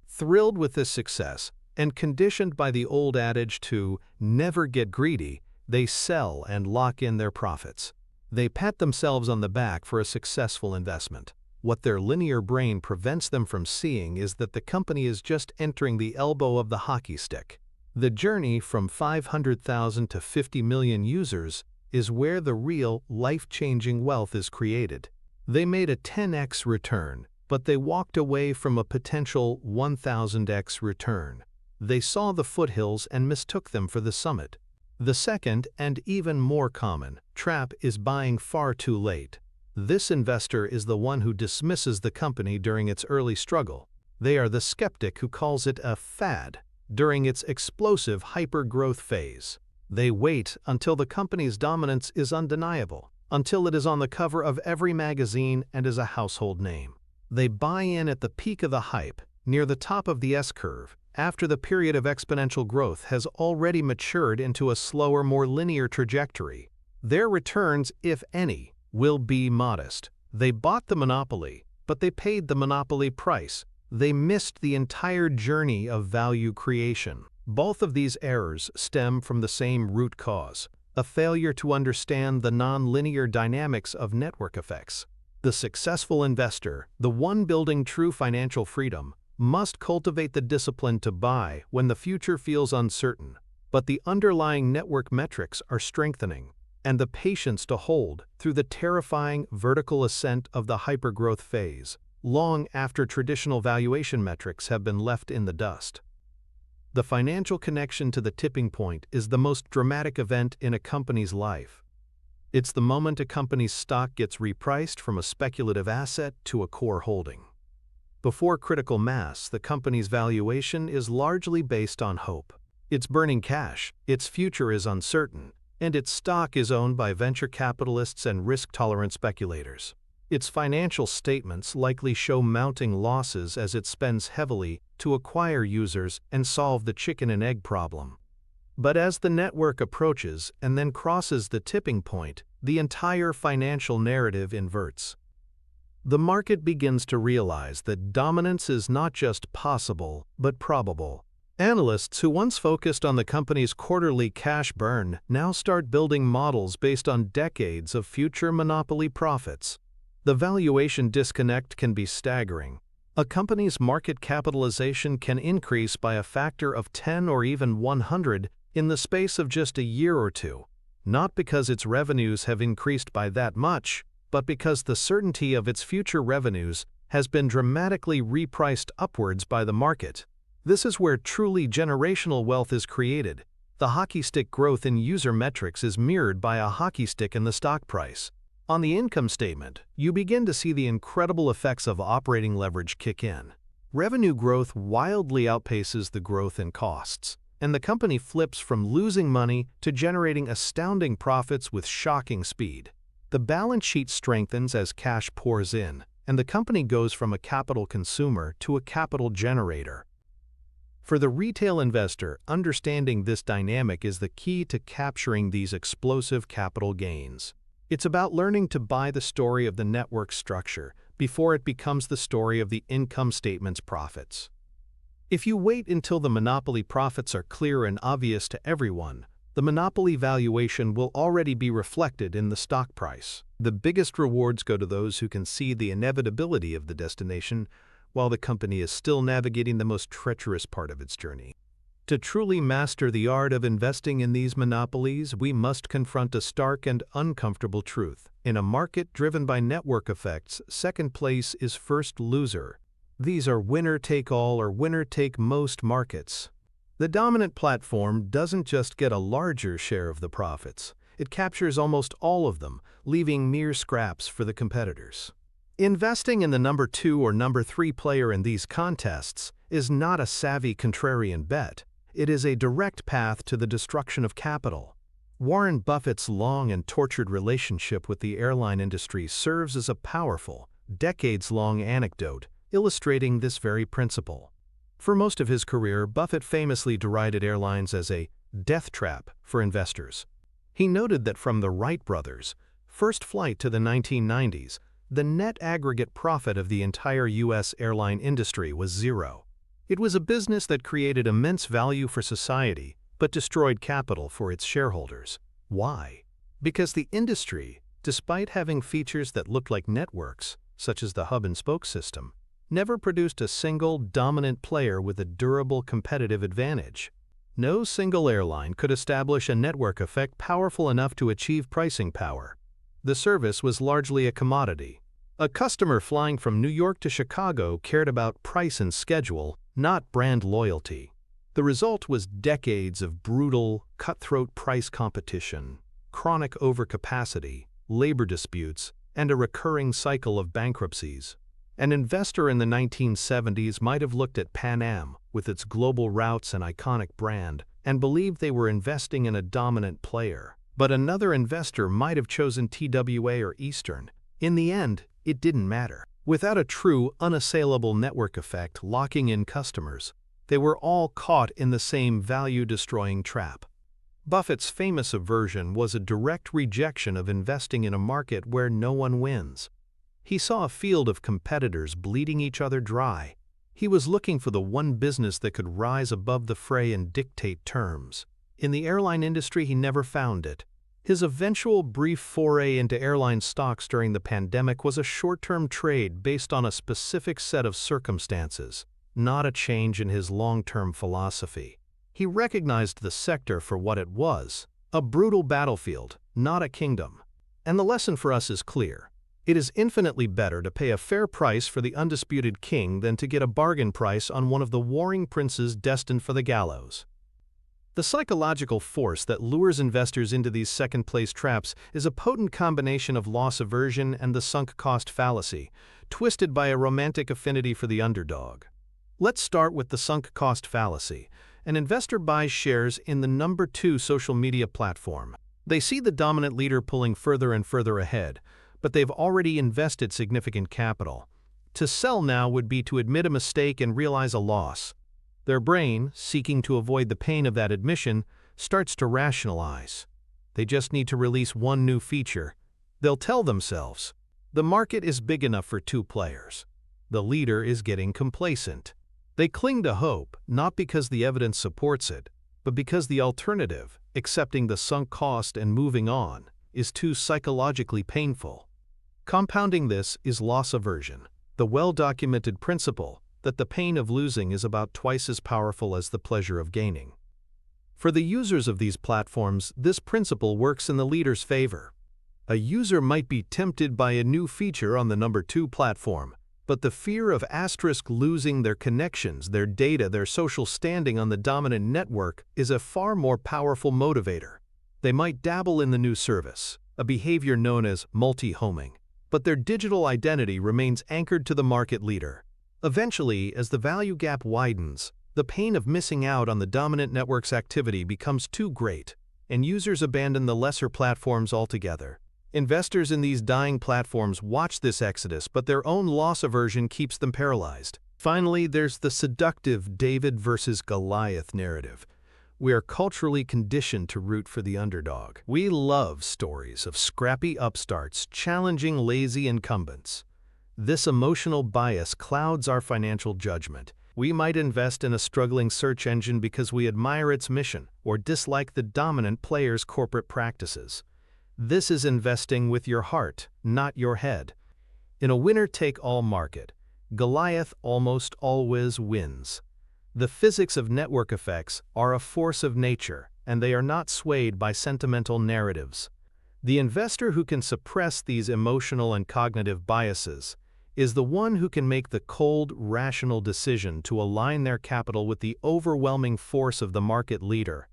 Thrilled with this success, and conditioned by the old adage to never get greedy, they sell and lock in their profits. They pat themselves on the back for a successful investment. What their linear brain prevents them from seeing is that the company is just entering the elbow of the hockey stick. The journey from 500,000 to 50 million users is where the real, life-changing wealth is created. They made a 10x return, but they walked away from a potential 1000x return. They saw the foothills and mistook them for the summit. The second, and even more common, trap is buying far too late. This investor is the one who dismisses the company during its early struggle. They are the skeptic who calls it a fad during its explosive hyper-growth phase. They wait until the company's dominance is undeniable, until it is on the cover of every magazine and is a household name. They buy in at the peak of the hype, near the top of the S-curve, after the period of exponential growth has already matured into a slower, more linear trajectory. Their returns, if any, will be modest. They bought the monopoly, but they paid the monopoly price. They missed the entire journey of value creation. Both of these errors stem from the same root cause, a failure to understand the non-linear dynamics of network effects. The successful investor, the one building true financial freedom, must cultivate the discipline to buy when the future feels uncertain, but the underlying network metrics are strengthening, and the patience to hold through the terrifying vertical ascent of the hypergrowth phase, long after traditional valuation metrics have been left in the dust. The financial connection to the tipping point is the most dramatic event in a company's life. It's the moment a company's stock gets repriced from a speculative asset to a core holding. Before critical mass, the company's valuation is largely based on hope. It's burning cash, its future is uncertain, and its stock is owned by venture capitalists and risk-tolerant speculators. Its financial statements likely show mounting losses as it spends heavily to acquire users and solve the chicken and egg problem. But as the network approaches and then crosses the tipping point, the entire financial narrative inverts. The market begins to realize that dominance is not just possible, but probable. Analysts who once focused on the company's quarterly cash burn now start building models based on decades of future monopoly profits. The valuation disconnect can be staggering. A company's market capitalization can increase by a factor of 10 or even 100 in the space of just a year or two, not because its revenues have increased by that much, but because the certainty of its future revenues has been dramatically repriced upwards by the market. This is where truly generational wealth is created. The hockey stick growth in user metrics is mirrored by a hockey stick in the stock price. On the income statement, you begin to see the incredible effects of operating leverage kick in. Revenue growth wildly outpaces the growth in costs, and the company flips from losing money to generating astounding profits with shocking speed. The balance sheet strengthens as cash pours in, and the company goes from a capital consumer to a capital generator. For the retail investor, understanding this dynamic is the key to capturing these explosive capital gains. It's about learning to buy the story of the network structure before it becomes the story of the income statement's profits. If you wait until the monopoly profits are clear and obvious to everyone, the monopoly valuation will already be reflected in the stock price. The biggest rewards go to those who can see the inevitability of the destination, while the company is still navigating the most treacherous part of its journey. To truly master the art of investing in these monopolies, we must confront a stark and uncomfortable truth. In a market driven by network effects, second place is first loser. These are winner-take-all or winner-take-most markets. The dominant platform doesn't just get a larger share of the profits, it captures almost all of them, leaving mere scraps for the competitors. Investing in the number 2 or number 3 player in these contests is not a savvy contrarian bet. It is a direct path to the destruction of capital. Warren Buffett's long and tortured relationship with the airline industry serves as a powerful, decades-long anecdote illustrating this very principle. For most of his career, Buffett famously derided airlines as a death trap for investors. He noted that from the Wright brothers' first flight to the 1990s, the net aggregate profit of the entire U.S. airline industry was zero. It was a business that created immense value for society, but destroyed capital for its shareholders. Why? Because the industry, despite having features that looked like networks, such as the hub-and-spoke system, never produced a single dominant player with a durable competitive advantage. No single airline could establish a network effect powerful enough to achieve pricing power. The service was largely a commodity. A customer flying from New York to Chicago cared about price and schedule, not brand loyalty. The result was decades of brutal, cutthroat price competition, chronic overcapacity, labor disputes, and a recurring cycle of bankruptcies. An investor in the 1970s might have looked at Pan Am, with its global routes and iconic brand, and believed they were investing in a dominant player. But another investor might have chosen TWA or Eastern. In the end, it didn't matter. Without a true, unassailable network effect locking in customers, they were all caught in the same value-destroying trap. Buffett's famous aversion was a direct rejection of investing in a market where no one wins. He saw a field of competitors bleeding each other dry. He was looking for the one business that could rise above the fray and dictate terms. In the airline industry, he never found it. His eventual brief foray into airline stocks during the pandemic was a short-term trade based on a specific set of circumstances, not a change in his long-term philosophy. He recognized the sector for what it was, a brutal battlefield, not a kingdom. And the lesson for us is clear. It is infinitely better to pay a fair price for the undisputed king than to get a bargain price on one of the warring princes destined for the gallows. The psychological force that lures investors into these second-place traps is a potent combination of loss aversion and the sunk cost fallacy, twisted by a romantic affinity for the underdog. Let's start with the sunk cost fallacy. An investor buys shares in the number 2 social media platform. They see the dominant leader pulling further and further ahead, but they've already invested significant capital. To sell now would be to admit a mistake and realize a loss. Their brain, seeking to avoid the pain of that admission, starts to rationalize. They just need to release one new feature. They'll tell themselves, the market is big enough for 2 players. The leader is getting complacent. They cling to hope, not because the evidence supports it, but because the alternative, accepting the sunk cost and moving on, is too psychologically painful. Compounding this is loss aversion, the well-documented principle that the pain of losing is about twice as powerful as the pleasure of gaining. For the users of these platforms, this principle works in the leader's favor. A user might be tempted by a new feature on the number 2 platform, but the fear of losing their connections, their data, their social standing on the dominant network is a far more powerful motivator. They might dabble in the new service, a behavior known as multi-homing, but their digital identity remains anchored to the market leader. Eventually, as the value gap widens, the pain of missing out on the dominant network's activity becomes too great, and users abandon the lesser platforms altogether. Investors in these dying platforms watch this exodus, but their own loss aversion keeps them paralyzed. Finally, there's the seductive David versus Goliath narrative. We are culturally conditioned to root for the underdog. We love stories of scrappy upstarts challenging lazy incumbents. This emotional bias clouds our financial judgment. We might invest in a struggling search engine because we admire its mission or dislike the dominant player's corporate practices. This is investing with your heart, not your head. In a winner-take-all market, Goliath almost always wins. The physics of network effects are a force of nature, and they are not swayed by sentimental narratives. The investor who can suppress these emotional and cognitive biases is the one who can make the cold, rational decision to align their capital with the overwhelming force of the market leader.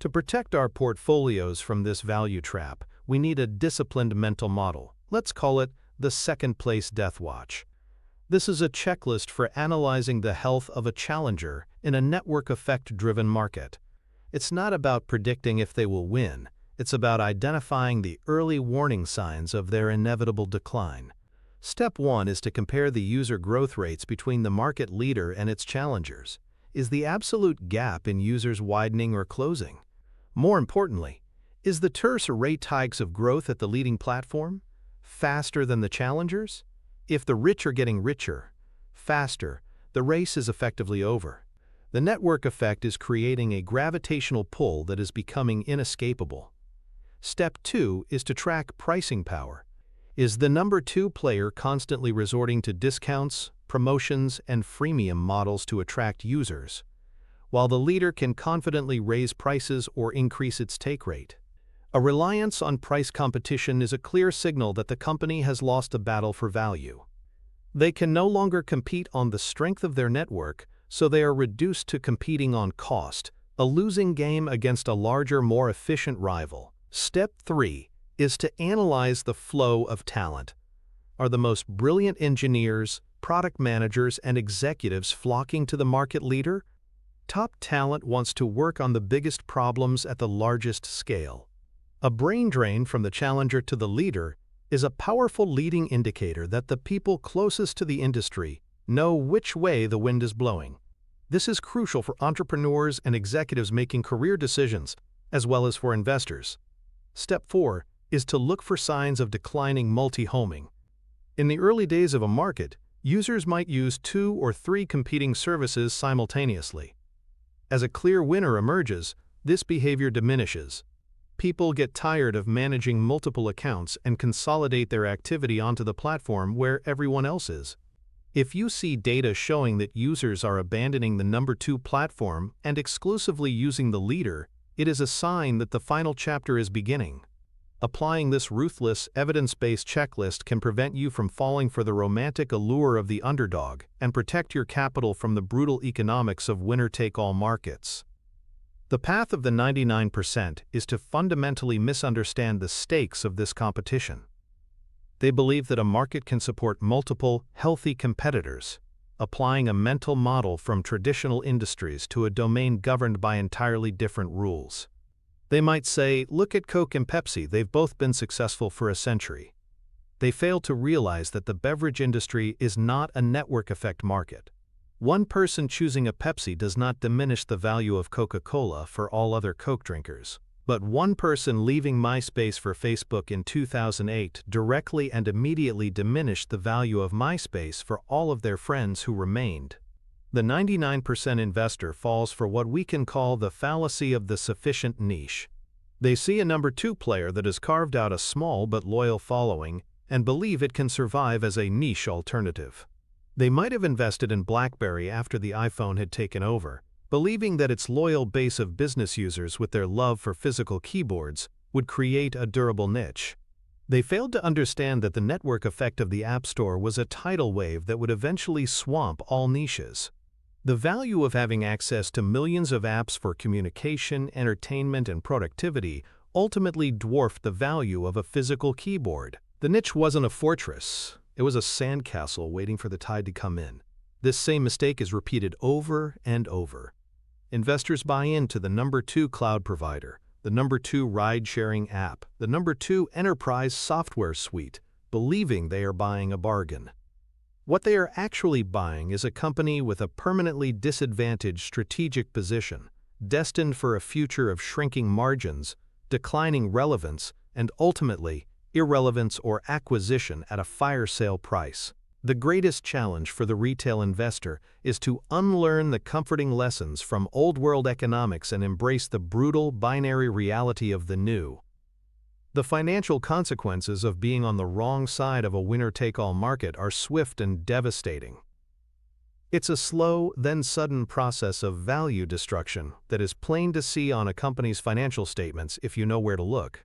To protect our portfolios from this value trap, we need a disciplined mental model. Let's call it the second-place death watch. This is a checklist for analyzing the health of a challenger in a network effect-driven market. It's not about predicting if they will win. It's about identifying the early warning signs of their inevitable decline. Step 1 is to compare the user growth rates between the market leader and its challengers. Is the absolute gap in users widening or closing? More importantly, is the terse rate hikes of growth at the leading platform faster than the challengers? If the rich are getting richer, faster, the race is effectively over. The network effect is creating a gravitational pull that is becoming inescapable. Step 2 is to track pricing power. Is the number 2 player constantly resorting to discounts, promotions, and freemium models to attract users, while the leader can confidently raise prices or increase its take rate? A reliance on price competition is a clear signal that the company has lost a battle for value. They can no longer compete on the strength of their network, so they are reduced to competing on cost, a losing game against a larger, more efficient rival. Step 3 is to analyze the flow of talent. Are the most brilliant engineers, product managers, and executives flocking to the market leader? Top talent wants to work on the biggest problems at the largest scale. A brain drain from the challenger to the leader is a powerful leading indicator that the people closest to the industry know which way the wind is blowing. This is crucial for entrepreneurs and executives making career decisions, as well as for investors. Step 4 is to look for signs of declining multi-homing. In the early days of a market, users might use 2 or 3 competing services simultaneously. As a clear winner emerges, this behavior diminishes. People get tired of managing multiple accounts and consolidate their activity onto the platform where everyone else is. If you see data showing that users are abandoning the number 2 platform and exclusively using the leader, it is a sign that the final chapter is beginning. Applying this ruthless, evidence-based checklist can prevent you from falling for the romantic allure of the underdog and protect your capital from the brutal economics of winner-take-all markets. The path of the 99% is to fundamentally misunderstand the stakes of this competition. They believe that a market can support multiple, healthy competitors, applying a mental model from traditional industries to a domain governed by entirely different rules. They might say, look at Coke and Pepsi, they've both been successful for a century. They fail to realize that the beverage industry is not a network effect market. One person choosing a Pepsi does not diminish the value of Coca-Cola for all other Coke drinkers. But one person leaving MySpace for Facebook in 2008 directly and immediately diminished the value of MySpace for all of their friends who remained. The 99% investor falls for what we can call the fallacy of the sufficient niche. They see a number 2 player that has carved out a small but loyal following and believe it can survive as a niche alternative. They might have invested in BlackBerry after the iPhone had taken over, believing that its loyal base of business users with their love for physical keyboards would create a durable niche. They failed to understand that the network effect of the App Store was a tidal wave that would eventually swamp all niches. The value of having access to millions of apps for communication, entertainment, and productivity ultimately dwarfed the value of a physical keyboard. The niche wasn't a fortress, it was a sandcastle waiting for the tide to come in. This same mistake is repeated over and over. Investors buy into the number 2 cloud provider, the number 2 ride-sharing app, the number 2 enterprise software suite, believing they are buying a bargain. What they are actually buying is a company with a permanently disadvantaged strategic position, destined for a future of shrinking margins, declining relevance, and ultimately, irrelevance or acquisition at a fire sale price. The greatest challenge for the retail investor is to unlearn the comforting lessons from old-world economics and embrace the brutal, binary reality of the new. The financial consequences of being on the wrong side of a winner-take-all market are swift and devastating. It's a slow, then sudden process of value destruction that is plain to see on a company's financial statements if you know where to look.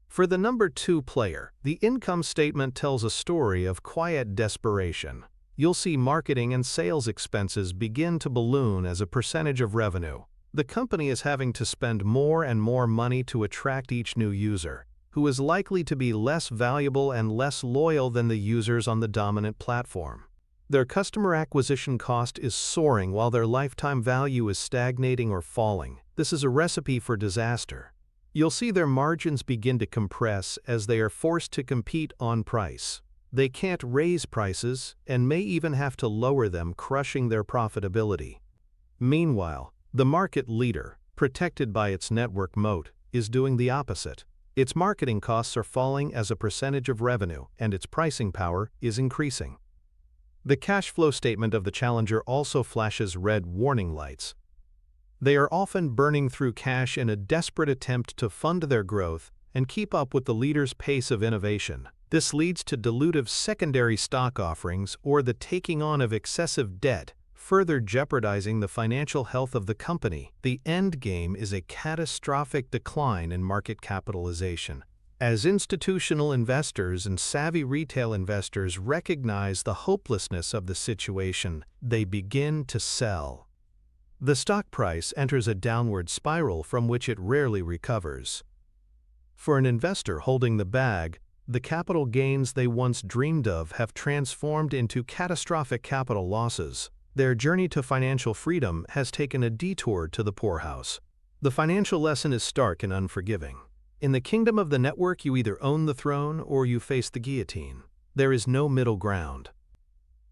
For the number 2 player, the income statement tells a story of quiet desperation. You'll see marketing and sales expenses begin to balloon as a percentage of revenue. The company is having to spend more and more money to attract each new user, who is likely to be less valuable and less loyal than the users on the dominant platform. Their customer acquisition cost is soaring while their lifetime value is stagnating or falling. This is a recipe for disaster. You'll see their margins begin to compress as they are forced to compete on price. They can't raise prices and may even have to lower them, crushing their profitability. Meanwhile, the market leader, protected by its network moat, is doing the opposite. Its marketing costs are falling as a percentage of revenue, and its pricing power is increasing. The cash flow statement of the challenger also flashes red warning lights. They are often burning through cash in a desperate attempt to fund their growth and keep up with the leader's pace of innovation. This leads to dilutive secondary stock offerings or the taking on of excessive debt, further jeopardizing the financial health of the company. The end game is a catastrophic decline in market capitalization. As institutional investors and savvy retail investors recognize the hopelessness of the situation, they begin to sell. The stock price enters a downward spiral from which it rarely recovers. For an investor holding the bag, the capital gains they once dreamed of have transformed into catastrophic capital losses. Their journey to financial freedom has taken a detour to the poorhouse. The financial lesson is stark and unforgiving. In the kingdom of the network, you either own the throne or you face the guillotine. There is no middle ground.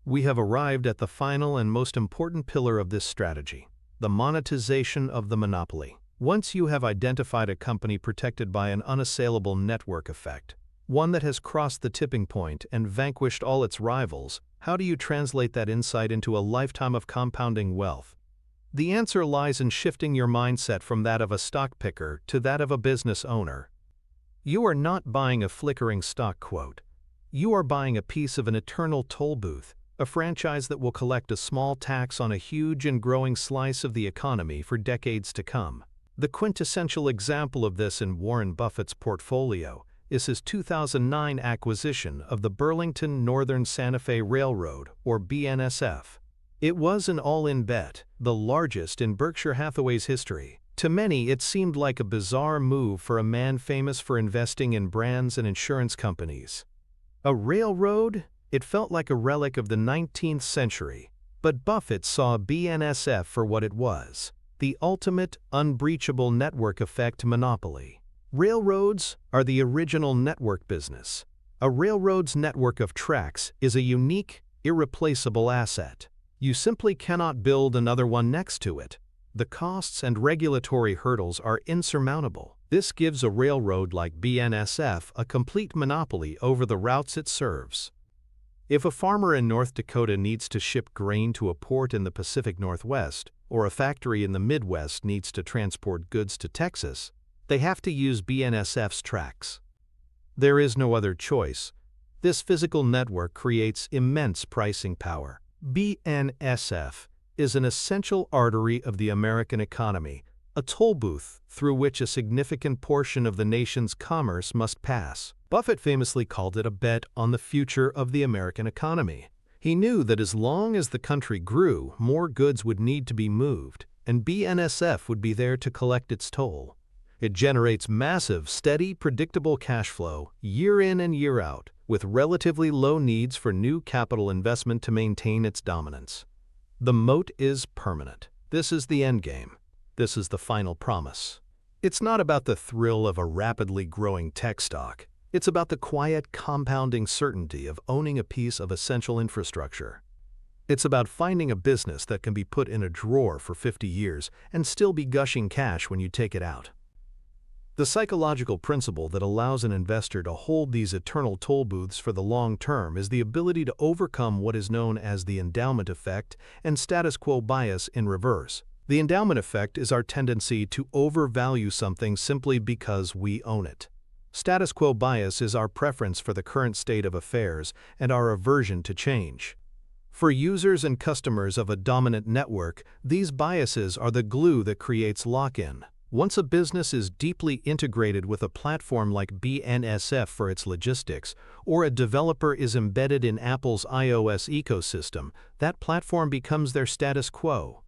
We have arrived at the final and most important pillar of this strategy: the monetization of the monopoly. Once you have identified a company protected by an unassailable network effect, one that has crossed the tipping point and vanquished all its rivals, how do you translate that insight into a lifetime of compounding wealth? The answer lies in shifting your mindset from that of a stock picker to that of a business owner. You are not buying a flickering stock quote. You are buying a piece of an eternal toll booth, a franchise that will collect a small tax on a huge and growing slice of the economy for decades to come. The quintessential example of this in Warren Buffett's portfolio is his 2009 acquisition of the Burlington Northern Santa Fe Railroad, or BNSF. It was an all-in bet, the largest in Berkshire Hathaway's history. To many, it seemed like a bizarre move for a man famous for investing in brands and insurance companies. A railroad? It felt like a relic of the 19th century. But Buffett saw BNSF for what it was: the ultimate, unbreachable network effect monopoly. Railroads are the original network business. A railroad's network of tracks is a unique, irreplaceable asset. You simply cannot build another one next to it. The costs and regulatory hurdles are insurmountable. This gives a railroad like BNSF a complete monopoly over the routes it serves. If a farmer in North Dakota needs to ship grain to a port in the Pacific Northwest, or a factory in the Midwest needs to transport goods to Texas, they have to use BNSF's tracks. There is no other choice. This physical network creates immense pricing power. BNSF is an essential artery of the American economy, a toll booth through which a significant portion of the nation's commerce must pass. Buffett famously called it a bet on the future of the American economy. He knew that as long as the country grew, more goods would need to be moved, and BNSF would be there to collect its toll. It generates massive, steady, predictable cash flow year in and year out, with relatively low needs for new capital investment to maintain its dominance. The moat is permanent. This is the endgame. This is the final promise. It's not about the thrill of a rapidly growing tech stock. It's about the quiet, compounding certainty of owning a piece of essential infrastructure. It's about finding a business that can be put in a drawer for 50 years and still be gushing cash when you take it out. The psychological principle that allows an investor to hold these eternal toll booths for the long term is the ability to overcome what is known as the endowment effect and status quo bias in reverse. The endowment effect is our tendency to overvalue something simply because we own it. Status quo bias is our preference for the current state of affairs and our aversion to change. For users and customers of a dominant network, these biases are the glue that creates lock-in. Once a business is deeply integrated with a platform like BNSF for its logistics, or a developer is embedded in Apple's iOS ecosystem, that platform becomes their status quo.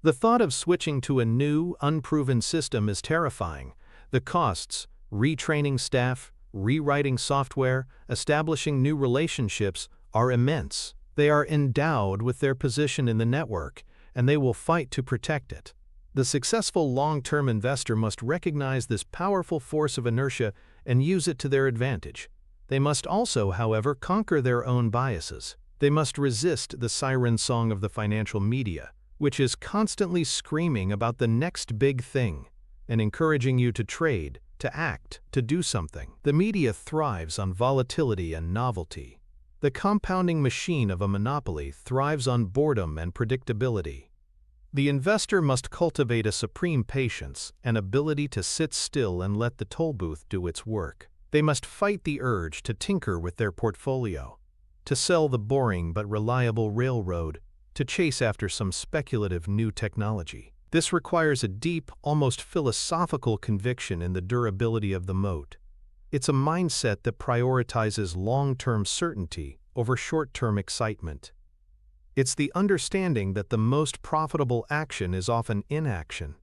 The thought of switching to a new, unproven system is terrifying. The costs, retraining staff, rewriting software, establishing new relationships, are immense. They are endowed with their position in the network, and they will fight to protect it. The successful long-term investor must recognize this powerful force of inertia and use it to their advantage. They must also, however, conquer their own biases. They must resist the siren song of the financial media, which is constantly screaming about the next big thing and encouraging you to trade, to act, to do something. The media thrives on volatility and novelty. The compounding machine of a monopoly thrives on boredom and predictability. The investor must cultivate a supreme patience and ability to sit still and let the toll booth do its work. They must fight the urge to tinker with their portfolio, to sell the boring but reliable railroad, to chase after some speculative new technology. This requires a deep, almost philosophical conviction in the durability of the moat. It's a mindset that prioritizes long-term certainty over short-term excitement. It's the understanding that the most profitable action is often inaction.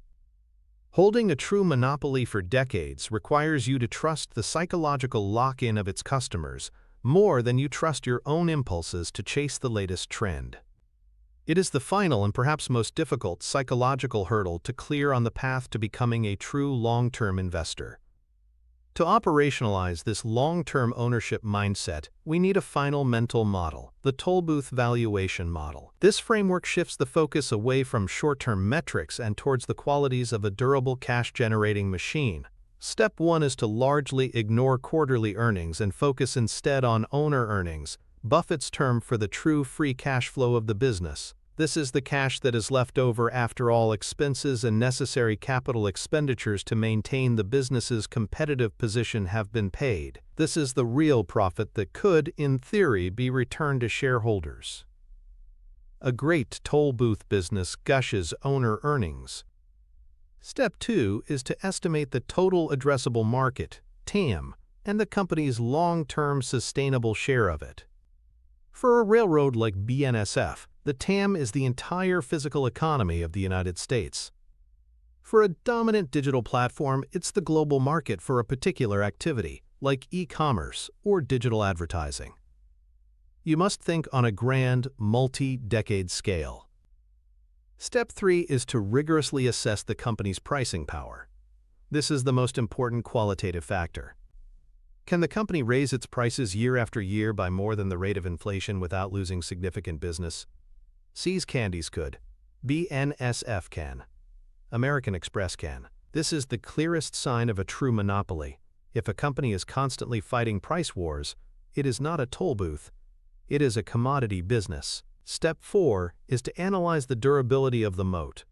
Holding a true monopoly for decades requires you to trust the psychological lock-in of its customers more than you trust your own impulses to chase the latest trend. It is the final and perhaps most difficult psychological hurdle to clear on the path to becoming a true long-term investor. To operationalize this long-term ownership mindset, we need a final mental model, the Tollbooth valuation model. This framework shifts the focus away from short-term metrics and towards the qualities of a durable cash-generating machine. Step 1 is to largely ignore quarterly earnings and focus instead on owner earnings, Buffett's term for the true free cash flow of the business. This is the cash that is left over after all expenses and necessary capital expenditures to maintain the business's competitive position have been paid. This is the real profit that could, in theory, be returned to shareholders. A great toll booth business gushes owner earnings. Step 2 is to estimate the total addressable market, TAM, and the company's long-term sustainable share of it. For a railroad like BNSF, the TAM is the entire physical economy of the United States. For a dominant digital platform, it's the global market for a particular activity, like e-commerce or digital advertising. You must think on a grand, multi-decade scale. Step 3 is to rigorously assess the company's pricing power. This is the most important qualitative factor. Can the company raise its prices year after year by more than the rate of inflation without losing significant business? See's Candies could. BNSF can. American Express can. This is the clearest sign of a true monopoly. If a company is constantly fighting price wars, it is not a toll booth. It is a commodity business. Step 4 is to analyze the durability of the moat.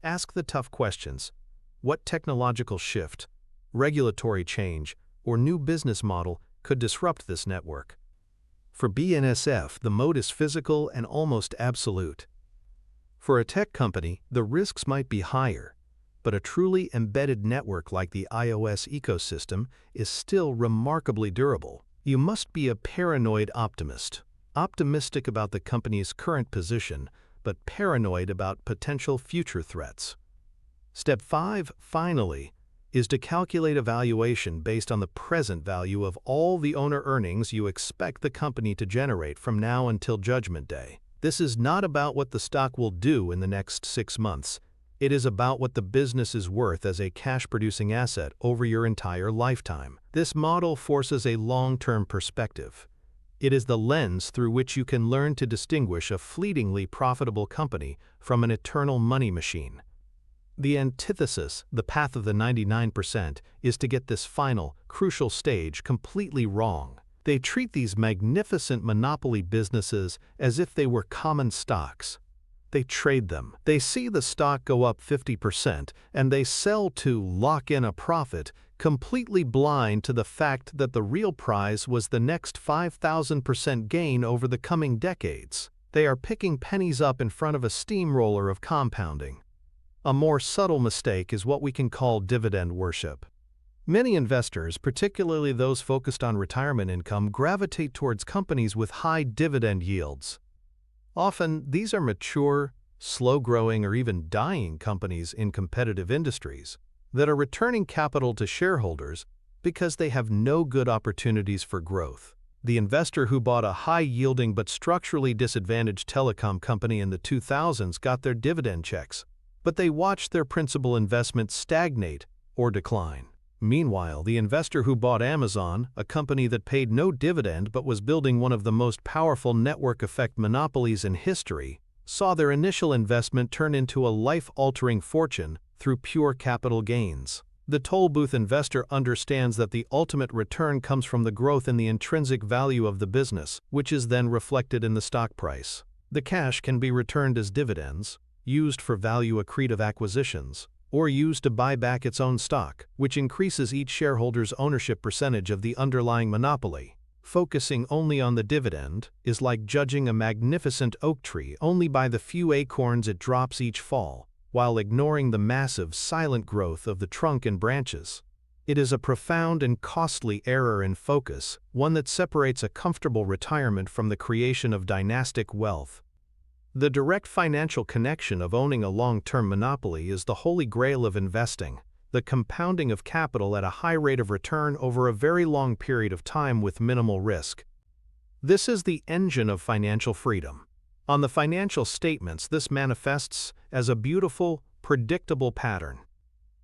Ask the tough questions. What technological shift, regulatory change, or new business model could disrupt this network? For BNSF, the moat is physical and almost absolute. For a tech company, the risks might be higher, but a truly embedded network like the iOS ecosystem is still remarkably durable. You must be a paranoid optimist, optimistic about the company's current position, but paranoid about potential future threats. Step 5, finally, is to calculate a valuation based on the present value of all the owner earnings you expect the company to generate from now until Judgment Day. This is not about what the stock will do in the next 6 months. It is about what the business is worth as a cash-producing asset over your entire lifetime. This model forces a long-term perspective. It is the lens through which you can learn to distinguish a fleetingly profitable company from an eternal money machine. The antithesis, the path of the 99%, is to get this final, crucial stage completely wrong. They treat these magnificent monopoly businesses as if they were common stocks. They trade them. They see the stock go up 50% and they sell to lock in a profit, completely blind to the fact that the real prize was the next 5,000% gain over the coming decades. They are picking pennies up in front of a steamroller of compounding. A more subtle mistake is what we can call dividend worship. Many investors, particularly those focused on retirement income, gravitate towards companies with high dividend yields. Often, these are mature, slow-growing, or even dying companies in competitive industries that are returning capital to shareholders because they have no good opportunities for growth. The investor who bought a high-yielding but structurally disadvantaged telecom company in the 2000s got their dividend checks, but they watched their principal investment stagnate or decline. Meanwhile, the investor who bought Amazon, a company that paid no dividend but was building one of the most powerful network effect monopolies in history, saw their initial investment turn into a life-altering fortune through pure capital gains. The toll booth investor understands that the ultimate return comes from the growth in the intrinsic value of the business, which is then reflected in the stock price. The cash can be returned as dividends, used for value-accretive acquisitions, or used to buy back its own stock, which increases each shareholder's ownership percentage of the underlying monopoly. Focusing only on the dividend is like judging a magnificent oak tree only by the few acorns it drops each fall, while ignoring the massive, silent growth of the trunk and branches. It is a profound and costly error in focus, one that separates a comfortable retirement from the creation of dynastic wealth. The direct financial connection of owning a long-term monopoly is the holy grail of investing, the compounding of capital at a high rate of return over a very long period of time with minimal risk. This is the engine of financial freedom. On the financial statements, this manifests as a beautiful, predictable pattern.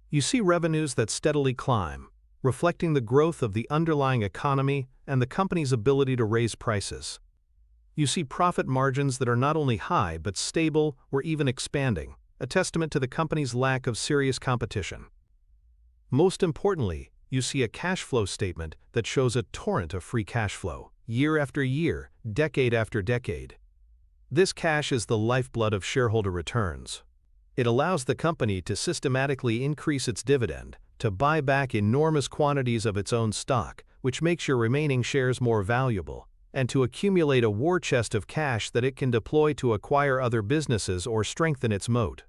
You see revenues that steadily climb, reflecting the growth of the underlying economy and the company's ability to raise prices. You see profit margins that are not only high but stable or even expanding, a testament to the company's lack of serious competition. Most importantly, you see a cash flow statement that shows a torrent of free cash flow, year after year, decade after decade. This cash is the lifeblood of shareholder returns. It allows the company to systematically increase its dividend, to buy back enormous quantities of its own stock, which makes your remaining shares more valuable, and to accumulate a war chest of cash that it can deploy to acquire other businesses or strengthen its moat.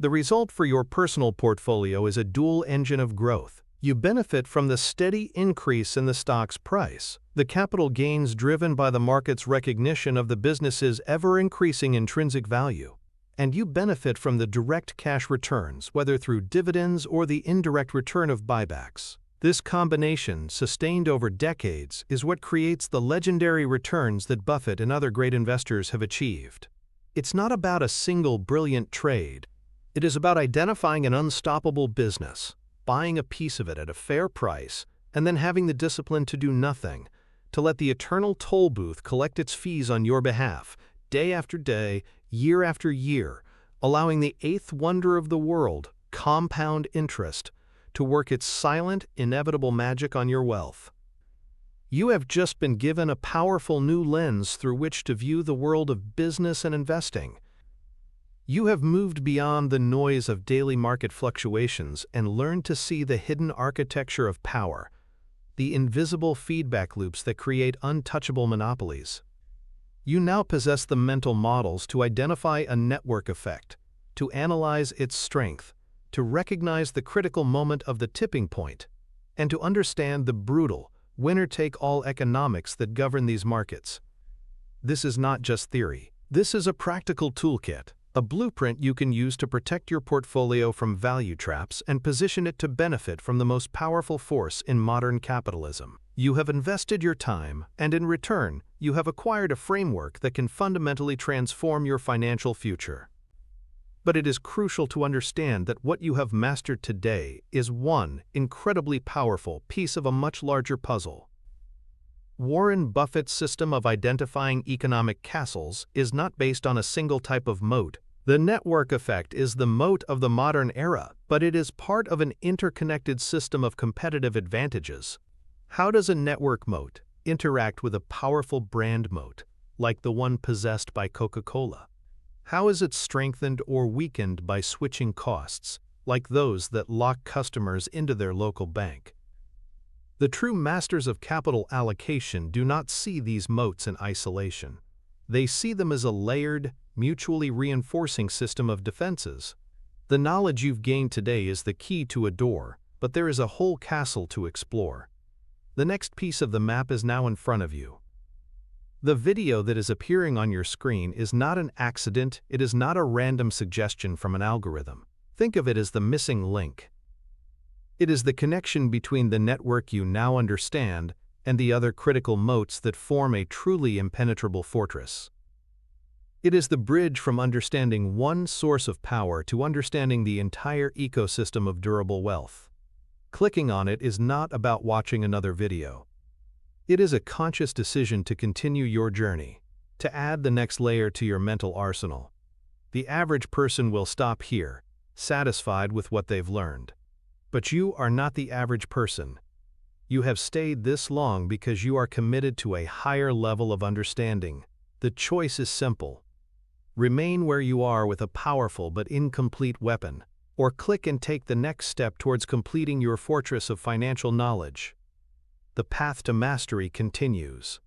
The result for your personal portfolio is a dual engine of growth. You benefit from the steady increase in the stock's price, the capital gains driven by the market's recognition of the business's ever-increasing intrinsic value, and you benefit from the direct cash returns, whether through dividends or the indirect return of buybacks. This combination, sustained over decades, is what creates the legendary returns that Buffett and other great investors have achieved. It's not about a single brilliant trade. It is about identifying an unstoppable business, buying a piece of it at a fair price, and then having the discipline to do nothing, to let the eternal toll booth collect its fees on your behalf, day after day, year after year, allowing the eighth wonder of the world, compound interest, to work its silent, inevitable magic on your wealth. You have just been given a powerful new lens through which to view the world of business and investing. You have moved beyond the noise of daily market fluctuations and learned to see the hidden architecture of power, the invisible feedback loops that create untouchable monopolies. You now possess the mental models to identify a network effect, to analyze its strength, to recognize the critical moment of the tipping point, and to understand the brutal, winner-take-all economics that govern these markets. This is not just theory. This is a practical toolkit, a blueprint you can use to protect your portfolio from value traps and position it to benefit from the most powerful force in modern capitalism. You have invested your time, and in return, you have acquired a framework that can fundamentally transform your financial future. But it is crucial to understand that what you have mastered today is one incredibly powerful piece of a much larger puzzle. Warren Buffett's system of identifying economic castles is not based on a single type of moat. The network effect is the moat of the modern era, but it is part of an interconnected system of competitive advantages. How does a network moat interact with a powerful brand moat, like the one possessed by Coca-Cola? How is it strengthened or weakened by switching costs, like those that lock customers into their local bank? The true masters of capital allocation do not see these moats in isolation. They see them as a layered, mutually reinforcing system of defenses. The knowledge you've gained today is the key to a door, but there is a whole castle to explore. The next piece of the map is now in front of you. The video that is appearing on your screen is not an accident, it is not a random suggestion from an algorithm. Think of it as the missing link. It is the connection between the network you now understand and the other critical moats that form a truly impenetrable fortress. It is the bridge from understanding one source of power to understanding the entire ecosystem of durable wealth. Clicking on it is not about watching another video. It is a conscious decision to continue your journey, to add the next layer to your mental arsenal. The average person will stop here, satisfied with what they've learned. But you are not the average person. You have stayed this long because you are committed to a higher level of understanding. The choice is simple. Remain where you are with a powerful but incomplete weapon, or click and take the next step towards completing your fortress of financial knowledge. the path to mastery continues.